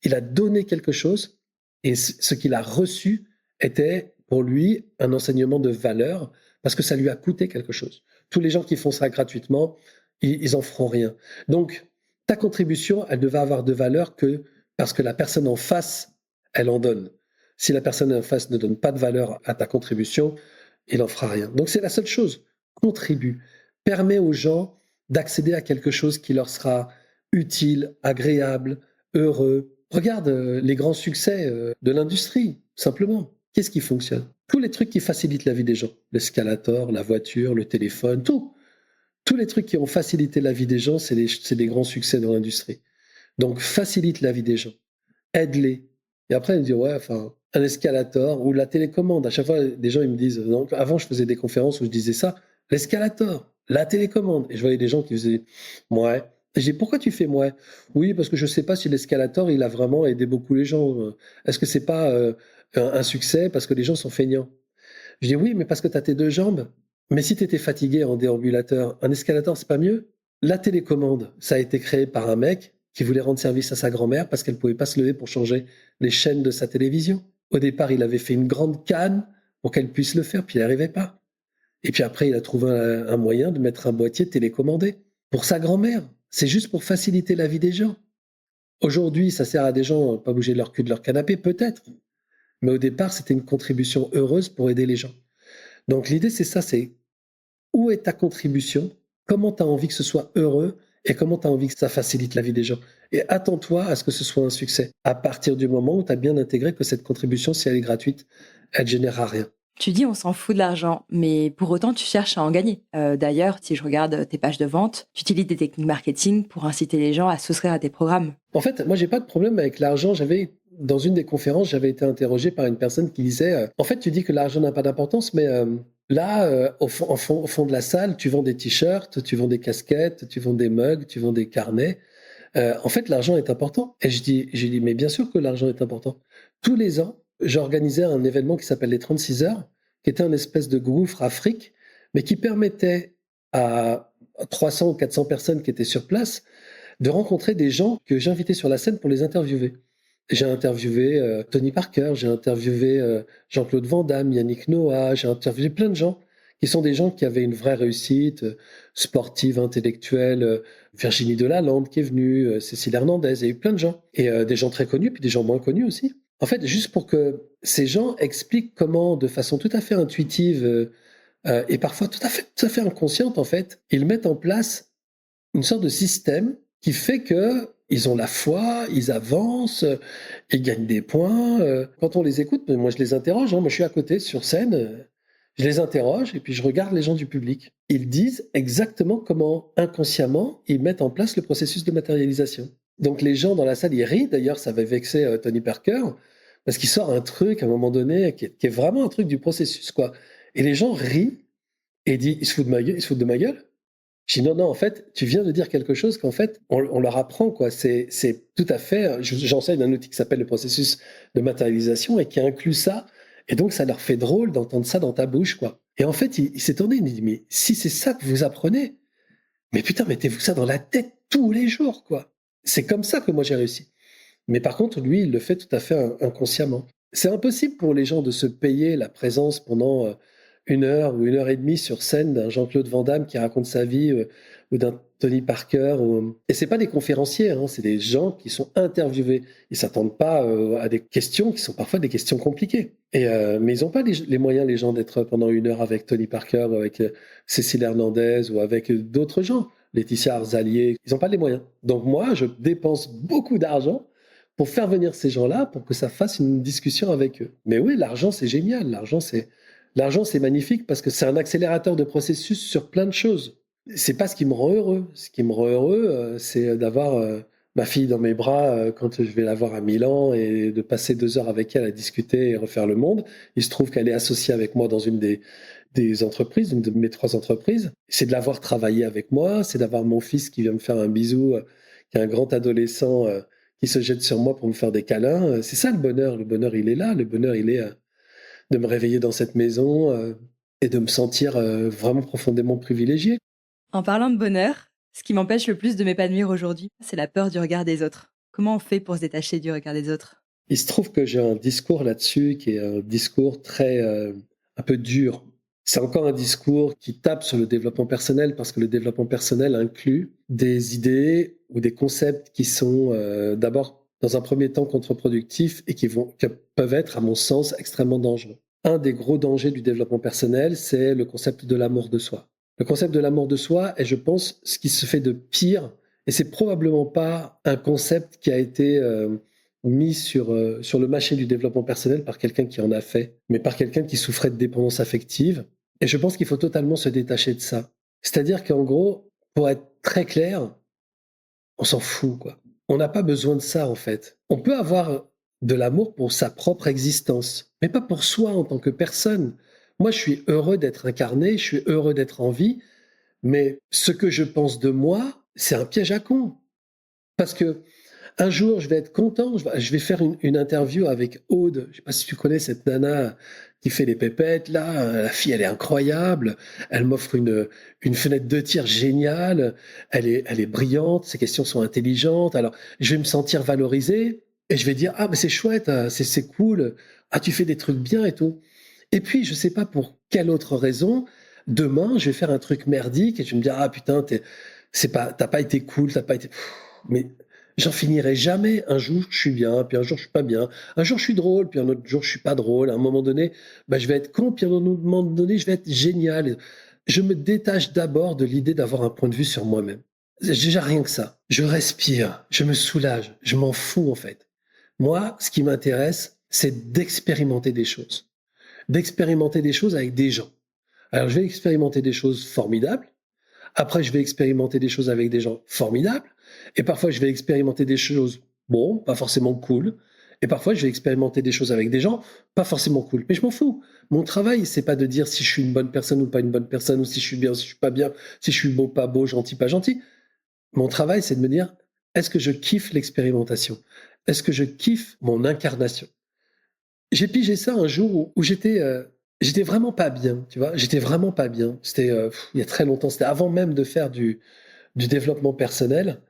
il a donné quelque chose, et ce qu'il a reçu était pour lui un enseignement de valeur, parce que ça lui a coûté quelque chose. Tous les gens qui font ça gratuitement, ils en feront rien. Donc, ta contribution, elle ne va avoir de valeur que parce que la personne en face, elle en donne. Si la personne en face ne donne pas de valeur à ta contribution, il n'en fera rien. Donc c'est la seule chose. Contribue. Permets aux gens d'accéder à quelque chose qui leur sera utile, agréable, heureux. Regarde les grands succès de l'industrie, simplement. Qu'est-ce qui fonctionne? Tous les trucs qui facilitent la vie des gens. L'escalator, la voiture, le téléphone, tout. Tous les trucs qui ont facilité la vie des gens, c'est des grands succès dans l'industrie. Donc facilite la vie des gens. Aide-les. Et après, on dit, ouais, enfin, un escalator ou la télécommande. À chaque fois, des gens ils me disent, donc, avant je faisais des conférences où je disais ça, l'escalator, la télécommande. Et je voyais des gens qui faisaient, ouais. Et je dis, pourquoi tu fais ouais? Oui, parce que je ne sais pas si l'escalator, il a vraiment aidé beaucoup les gens. Est-ce que c'est pas un succès parce que les gens sont feignants? Je dis, oui, mais parce que tu as tes deux jambes. Mais si tu étais fatigué en déambulateur, un escalator, c'est pas mieux? La télécommande, ça a été créé par un mec qui voulait rendre service à sa grand-mère parce qu'elle ne pouvait pas se lever pour changer les chaînes de sa télévision. Au départ, il avait fait une grande canne pour qu'elle puisse le faire, puis il n'y arrivait pas. Et puis après, il a trouvé un moyen de mettre un boîtier télécommandé pour sa grand-mère. C'est juste pour faciliter la vie des gens. Aujourd'hui, ça sert à des gens pas bouger leur cul de leur canapé, peut-être. Mais au départ, c'était une contribution heureuse pour aider les gens. Donc l'idée, c'est ça, c'est où est ta contribution, comment tu as envie que ce soit heureux et comment tu as envie que ça facilite la vie des gens. Et attends-toi à ce que ce soit un succès, à partir du moment où tu as bien intégré que cette contribution, si elle est gratuite, elle ne générera rien. Tu dis on s'en fout de l'argent, mais pour autant tu cherches à en gagner. D'ailleurs, si je regarde tes pages de vente, tu utilises des techniques marketing pour inciter les gens à souscrire à tes programmes. En fait, moi, j'ai pas de problème avec l'argent. Dans une des conférences, j'avais été interrogé par une personne qui disait en fait, tu dis que l'argent n'a pas d'importance, mais là, au fond de la salle, tu vends des t-shirts, tu vends des casquettes, tu vends des mugs, tu vends des carnets. En fait, l'argent est important. Et j'ai dit, mais bien sûr que l'argent est important. Tous les ans, j'organisais un événement qui s'appelle les 36 heures, qui était un espèce de gouffre Afrique, mais qui permettait à 300 ou 400 personnes qui étaient sur place de rencontrer des gens que j'invitais sur la scène pour les interviewer. J'ai interviewé Tony Parker, j'ai interviewé Jean-Claude Van Damme, Yannick Noah, j'ai interviewé plein de gens qui sont des gens qui avaient une vraie réussite sportive, intellectuelle. Virginie Delalande qui est venue, Cécile Hernandez, il y a eu plein de gens. Et des gens très connus, puis des gens moins connus aussi. En fait, juste pour que ces gens expliquent comment, de façon tout à fait intuitive et parfois tout à fait inconsciente, en fait, ils mettent en place une sorte de système qui fait que ils ont la foi, ils avancent, ils gagnent des points. Quand on les écoute, moi je les interroge, moi je suis à côté sur scène, je les interroge et puis je regarde les gens du public. Ils disent exactement comment inconsciemment ils mettent en place le processus de matérialisation. Donc les gens dans la salle, ils rient, d'ailleurs ça avait vexé Tony Parker, parce qu'il sort un truc à un moment donné qui est vraiment un truc du processus, quoi. Et les gens rient et disent, ils se foutent de ma gueule. Je dis non, en fait, tu viens de dire quelque chose qu'en fait, on leur apprend, quoi. C'est tout à fait. J'enseigne un outil qui s'appelle le processus de matérialisation et qui inclut ça. Et donc, ça leur fait drôle d'entendre ça dans ta bouche, quoi. Et en fait, il s'est tourné, il me dit, mais si c'est ça que vous apprenez, mais putain, mettez-vous ça dans la tête tous les jours, quoi. C'est comme ça que moi j'ai réussi. Mais par contre, lui, il le fait tout à fait inconsciemment. C'est impossible pour les gens de se payer la présence pendant 1 heure ou 1 heure et demie sur scène d'un Jean-Claude Van Damme qui raconte sa vie ou d'un Tony Parker. Et c'est pas des conférenciers, c'est des gens qui sont interviewés. Ils s'attendent pas à des questions qui sont parfois des questions compliquées. Mais ils n'ont pas les moyens, les gens, d'être pendant 1 heure avec Tony Parker, ou avec Cécile Hernandez ou avec d'autres gens, Laetitia Arzalier. Ils n'ont pas les moyens. Donc moi, je dépense beaucoup d'argent pour faire venir ces gens-là, pour que ça fasse une discussion avec eux. Mais oui, l'argent, c'est génial. L'argent, c'est magnifique parce que c'est un accélérateur de processus sur plein de choses. C'est pas ce qui me rend heureux. Ce qui me rend heureux, c'est d'avoir ma fille dans mes bras quand je vais la voir à Milan et de passer 2 heures avec elle à discuter et refaire le monde. Il se trouve qu'elle est associée avec moi dans une des entreprises, une de mes 3 entreprises. C'est de la voir travailler avec moi, c'est d'avoir mon fils qui vient me faire un bisou, qui est un grand adolescent qui se jette sur moi pour me faire des câlins. C'est ça le bonheur. Le bonheur, il est là. Le bonheur, il est de me réveiller dans cette maison et de me sentir vraiment profondément privilégié. En parlant de bonheur, ce qui m'empêche le plus de m'épanouir aujourd'hui, c'est la peur du regard des autres. Comment on fait pour se détacher du regard des autres? Il se trouve que j'ai un discours là-dessus qui est un discours très un peu dur. C'est encore un discours qui tape sur le développement personnel parce que le développement personnel inclut des idées ou des concepts qui sont d'abord, dans un premier temps, contre-productifs et qui peuvent être, à mon sens, extrêmement dangereux. Un des gros dangers du développement personnel, c'est le concept de l'amour de soi. Le concept de l'amour de soi est, je pense, ce qui se fait de pire, et c'est probablement pas un concept qui a été mis sur le marché du développement personnel par quelqu'un qui en a fait, mais par quelqu'un qui souffrait de dépendance affective. Et je pense qu'il faut totalement se détacher de ça. C'est-à-dire qu'en gros, pour être très clair, on s'en fout, quoi. On n'a pas besoin de ça, en fait. On peut avoir de l'amour pour sa propre existence, mais pas pour soi en tant que personne. Moi, je suis heureux d'être incarné, je suis heureux d'être en vie, mais ce que je pense de moi, c'est un piège à con. Parce que un jour, je vais être content, je vais faire une interview avec Aude. Je ne sais pas si tu connais cette nana qui fait les pépettes, là. La fille, elle est incroyable. Elle m'offre une fenêtre de tir géniale. Elle est brillante. Ses questions sont intelligentes. Alors, je vais me sentir valorisé et je vais dire, ah, mais c'est chouette, hein, c'est cool. Ah, tu fais des trucs bien et tout. Et puis, je ne sais pas pour quelle autre raison, demain, je vais faire un truc merdique et je vais me dire, ah, putain, t'as pas été cool, t'as pas été... Mais j'en finirai jamais. Un jour, je suis bien, puis un jour, je suis pas bien. Un jour, je suis drôle, puis un autre jour, je suis pas drôle. À un moment donné, je vais être con, puis à un moment donné, je vais être génial. Je me détache d'abord de l'idée d'avoir un point de vue sur moi-même. Déjà rien que ça. Je respire, je me soulage, je m'en fous en fait. Moi, ce qui m'intéresse, c'est d'expérimenter des choses. D'expérimenter des choses avec des gens. Alors, je vais expérimenter des choses formidables. Après, je vais expérimenter des choses avec des gens formidables. Et parfois, je vais expérimenter des choses, bon, pas forcément cool. Et parfois, je vais expérimenter des choses avec des gens pas forcément cool. Mais je m'en fous. Mon travail, c'est pas de dire si je suis une bonne personne ou pas une bonne personne, ou si je suis bien ou si je suis pas bien, si je suis beau, pas beau, gentil, pas gentil. Mon travail, c'est de me dire, est-ce que je kiffe l'expérimentation? Est-ce que je kiffe mon incarnation? J'ai pigé ça un jour où j'étais vraiment pas bien, tu vois. J'étais vraiment pas bien. C'était il y a très longtemps. C'était avant même de faire du développement personnel.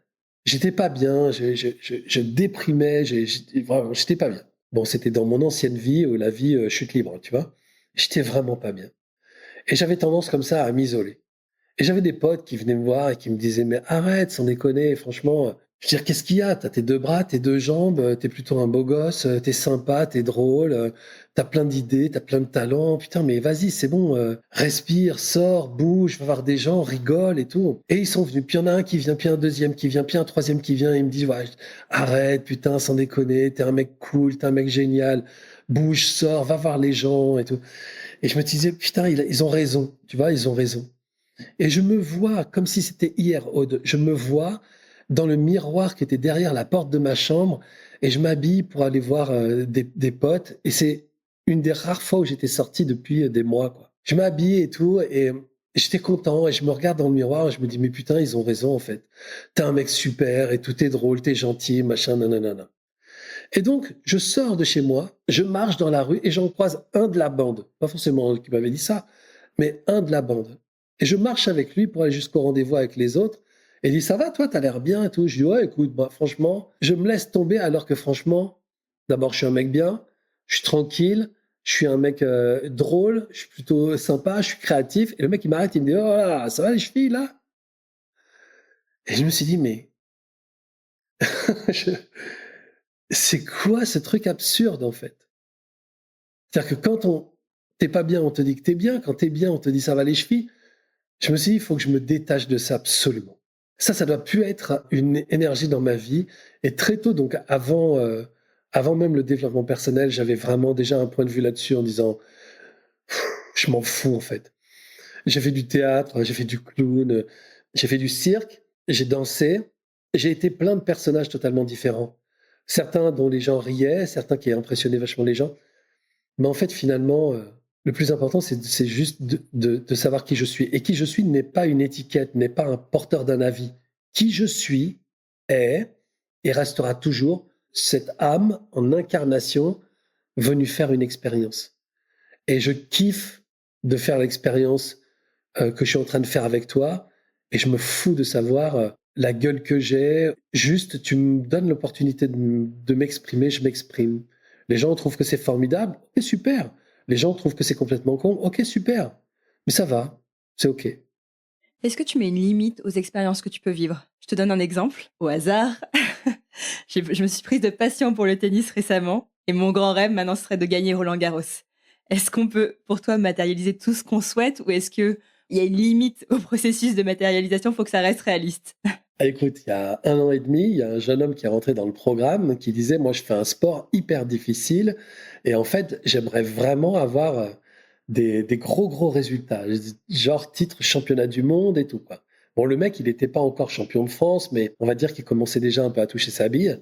J'étais pas bien. Je déprimais. Vraiment, j'étais pas bien. Bon, c'était dans mon ancienne vie où la vie chute libre, tu vois. J'étais vraiment pas bien. Et j'avais tendance comme ça à m'isoler. Et j'avais des potes qui venaient me voir et qui me disaient, mais arrête, sans déconner, franchement. Je veux dire, qu'est-ce qu'il y a? T'as tes deux bras, tes deux jambes, t'es plutôt un beau gosse, t'es sympa, t'es drôle, t'as plein d'idées, t'as plein de talents. Putain, mais vas-y, c'est bon, respire, sors, bouge, va voir des gens, rigole et tout. Et ils sont venus. Puis il y en a un qui vient, puis un deuxième qui vient, puis un troisième qui vient. Et ils me disent, ouais, arrête, putain, sans déconner, t'es un mec cool, t'es un mec génial. Bouge, sors, va voir les gens et tout. Et je me disais, putain, ils ont raison, tu vois, ils ont raison. Et je me vois, comme si c'était hier, Aude, je me vois dans le miroir qui était derrière la porte de ma chambre et je m'habille pour aller voir des potes. Et c'est une des rares fois où j'étais sorti depuis des mois, quoi. Je m'habille et tout et j'étais content et je me regarde dans le miroir et je me dis, mais putain, ils ont raison en fait. T'es un mec super et tout, t'es drôle, t'es gentil, machin, nanana. Et donc, je sors de chez moi, je marche dans la rue et j'en croise un de la bande. Pas forcément un qui m'avait dit ça, mais un de la bande. Et je marche avec lui pour aller jusqu'au rendez-vous avec les autres. Et il dit, ça va, toi, t'as l'air bien et tout. Je dis, ouais, écoute, bah, franchement, je me laisse tomber alors que franchement, d'abord, je suis un mec bien, je suis tranquille, je suis un mec drôle, je suis plutôt sympa, je suis créatif. Et le mec, il m'arrête, il me dit, oh là, ça va les chevilles, là? Et je me suis dit, mais je- c'est quoi ce truc absurde, en fait? C'est-à-dire que t'es pas bien, on te dit que t'es bien. Quand t'es bien, on te dit ça va les chevilles. Je me suis dit, il faut que je me détache de ça absolument. Ça doit plus être une énergie dans ma vie. Et très tôt, donc avant même le développement personnel, j'avais vraiment déjà un point de vue là-dessus en disant, je m'en fous en fait. J'ai fait du théâtre, j'ai fait du clown, j'ai fait du cirque, j'ai dansé, j'ai été plein de personnages totalement différents. Certains dont les gens riaient, certains qui impressionnaient vachement les gens. Mais en fait, finalement, le plus important, c'est juste de savoir qui je suis. Et qui je suis n'est pas une étiquette, n'est pas un porteur d'un avis. Qui je suis est et restera toujours cette âme en incarnation venue faire une expérience. Et je kiffe de faire l'expérience que je suis en train de faire avec toi. Et je me fous de savoir la gueule que j'ai. Juste, tu me donnes l'opportunité de m'exprimer, je m'exprime. Les gens trouvent que c'est formidable, ok, super. Les gens trouvent que c'est complètement con, ok, super. Mais ça va, c'est ok. Est-ce que tu mets une limite aux expériences que tu peux vivre? Je te donne un exemple, au hasard. Je me suis prise de passion pour le tennis récemment et mon grand rêve maintenant serait de gagner Roland-Garros. Est-ce qu'on peut, pour toi, matérialiser tout ce qu'on souhaite ou est-ce qu'il y a une limite au processus de matérialisation? Il faut que ça reste réaliste. Ah, écoute, il y a 1 an et demi, il y a un jeune homme qui est rentré dans le programme qui disait, moi je fais un sport hyper difficile et en fait j'aimerais vraiment avoir des gros résultats, genre titre championnat du monde et tout, quoi. Bon, le mec, il n'était pas encore champion de France, mais on va dire qu'il commençait déjà un peu à toucher sa bille.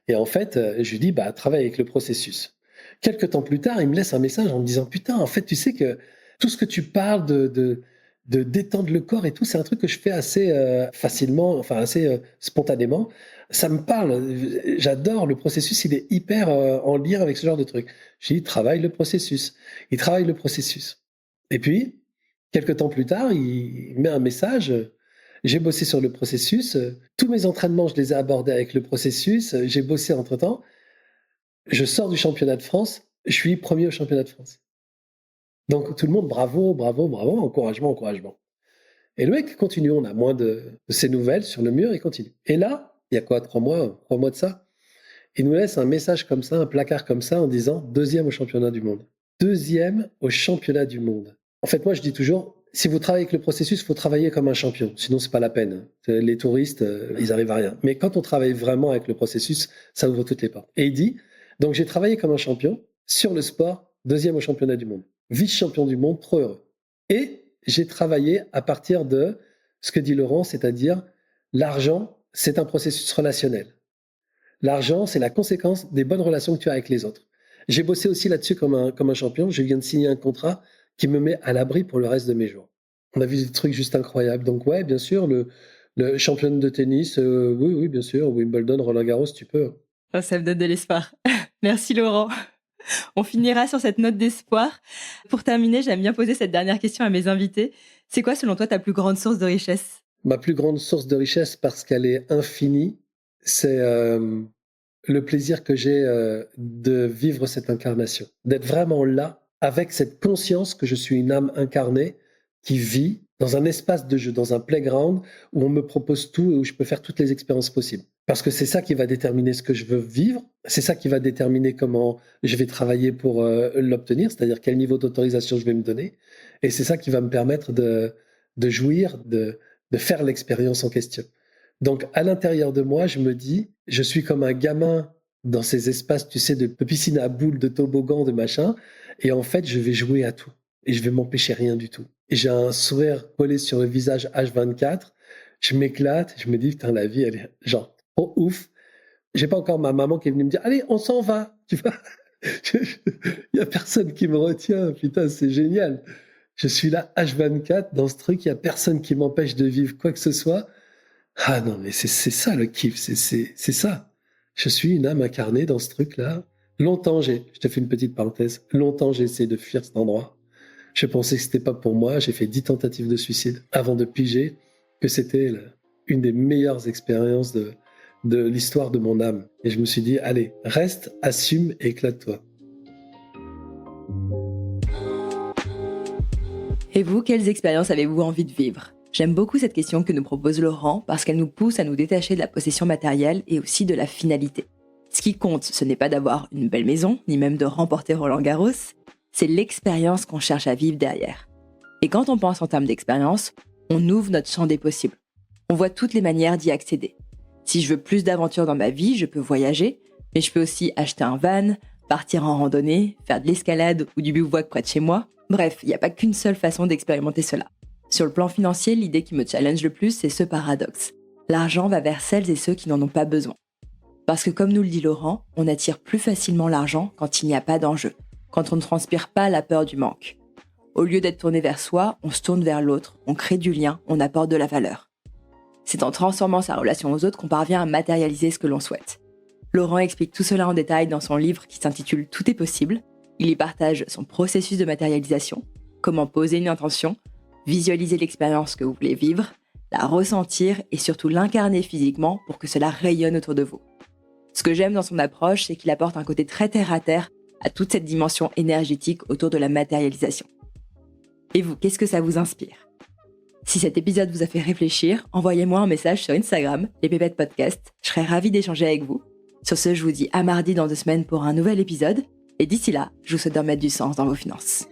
Et en fait, je lui dis, travaille avec le processus. Quelques temps plus tard, il me laisse un message en me disant, putain, en fait, tu sais que tout ce que tu parles de détendre le corps et tout, c'est un truc que je fais assez facilement, enfin assez spontanément. Ça me parle, j'adore le processus, il est hyper en lien avec ce genre de truc. J'ai dit, travaille le processus. Il travaille le processus. Et puis, quelques temps plus tard, il met un message. J'ai bossé sur le processus. Tous mes entraînements, je les ai abordés avec le processus. J'ai bossé entre-temps. Je sors du championnat de France. Je suis premier au championnat de France. Donc, tout le monde, bravo, bravo, bravo, encouragement, encouragement. Et le mec continue. On a moins de ses nouvelles sur le mur, il continue. Et là, il y a quoi, 3 mois de ça, il nous laisse un message comme ça, un placard comme ça, en disant 2e au championnat du monde. 2e au championnat du monde. En fait, moi, je dis toujours, si vous travaillez avec le processus, il faut travailler comme un champion. Sinon, c'est pas la peine. Les touristes, ils arrivent à rien. Mais quand on travaille vraiment avec le processus, ça ouvre toutes les portes. Et il dit, donc j'ai travaillé comme un champion sur le sport, 2e au championnat du monde. Vice-champion du monde, trop heureux. Et j'ai travaillé à partir de ce que dit Laurent, c'est-à-dire l'argent, c'est un processus relationnel. L'argent, c'est la conséquence des bonnes relations que tu as avec les autres. J'ai bossé aussi là-dessus comme un champion. Je viens de signer un contrat qui me met à l'abri pour le reste de mes jours. On a vu des trucs juste incroyables. Donc ouais, bien sûr, le championne de tennis, oui, bien sûr, Wimbledon, Roland-Garros, tu peux. Oh, ça me donne de l'espoir. Merci Laurent. On finira sur cette note d'espoir. Pour terminer, j'aime bien poser cette dernière question à mes invités. C'est quoi, selon toi, ta plus grande source de richesse ? Ma plus grande source de richesse, parce qu'elle est infinie, c'est le plaisir que j'ai de vivre cette incarnation. D'être vraiment là, avec cette conscience que je suis une âme incarnée qui vit dans un espace de jeu, dans un playground où on me propose tout et où je peux faire toutes les expériences possibles. Parce que c'est ça qui va déterminer ce que je veux vivre, c'est ça qui va déterminer comment je vais travailler pour l'obtenir, c'est-à-dire quel niveau d'autorisation je vais me donner, et c'est ça qui va me permettre de jouir, de faire l'expérience en question. Donc, à l'intérieur de moi, je me dis, je suis comme un gamin dans ces espaces, tu sais, de piscine à boules, de toboggan, de machin, et en fait, je vais jouer à tout, et je vais m'empêcher rien du tout. Et j'ai un sourire collé sur le visage H24, je m'éclate, je me dis, putain, la vie, elle est genre trop ouf. J'ai pas encore ma maman qui est venue me dire, allez, on s'en va, tu vois. Il y a personne qui me retient, putain, c'est génial. Je suis là H24 dans ce truc, il y a personne qui m'empêche de vivre quoi que ce soit. Ah non, mais c'est ça le kiff, c'est ça. Je suis une âme incarnée dans ce truc-là. Longtemps, je te fais une petite parenthèse, longtemps j'ai essayé de fuir cet endroit. Je pensais que c'était pas pour moi, j'ai fait 10 tentatives de suicide avant de piger que c'était une des meilleures expériences de l'histoire de mon âme. Et je me suis dit, allez, reste, assume et éclate-toi. Et vous, quelles expériences avez-vous envie de vivre ? J'aime beaucoup cette question que nous propose Laurent parce qu'elle nous pousse à nous détacher de la possession matérielle et aussi de la finalité. Ce qui compte, ce n'est pas d'avoir une belle maison, ni même de remporter Roland-Garros, c'est l'expérience qu'on cherche à vivre derrière. Et quand on pense en termes d'expérience, on ouvre notre champ des possibles. On voit toutes les manières d'y accéder. Si je veux plus d'aventures dans ma vie, je peux voyager, mais je peux aussi acheter un van, partir en randonnée, faire de l'escalade ou du bivouac près de chez moi. Bref, il n'y a pas qu'une seule façon d'expérimenter cela. Sur le plan financier, l'idée qui me challenge le plus, c'est ce paradoxe. L'argent va vers celles et ceux qui n'en ont pas besoin. Parce que comme nous le dit Laurent, on attire plus facilement l'argent quand il n'y a pas d'enjeu, quand on ne transpire pas la peur du manque. Au lieu d'être tourné vers soi, on se tourne vers l'autre, on crée du lien, on apporte de la valeur. C'est en transformant sa relation aux autres qu'on parvient à matérialiser ce que l'on souhaite. Laurent explique tout cela en détail dans son livre qui s'intitule « Tout est possible ». Il y partage son processus de matérialisation, comment poser une intention, visualiser l'expérience que vous voulez vivre, la ressentir et surtout l'incarner physiquement pour que cela rayonne autour de vous. Ce que j'aime dans son approche, c'est qu'il apporte un côté très terre-à-terre à toute cette dimension énergétique autour de la matérialisation. Et vous, qu'est-ce que ça vous inspire ? Si cet épisode vous a fait réfléchir, envoyez-moi un message sur Instagram, les Pépettes Podcast. Je serai ravie d'échanger avec vous. Sur ce, je vous dis à mardi dans 2 semaines pour un nouvel épisode. Et d'ici là, je vous souhaite de remettre du sens dans vos finances.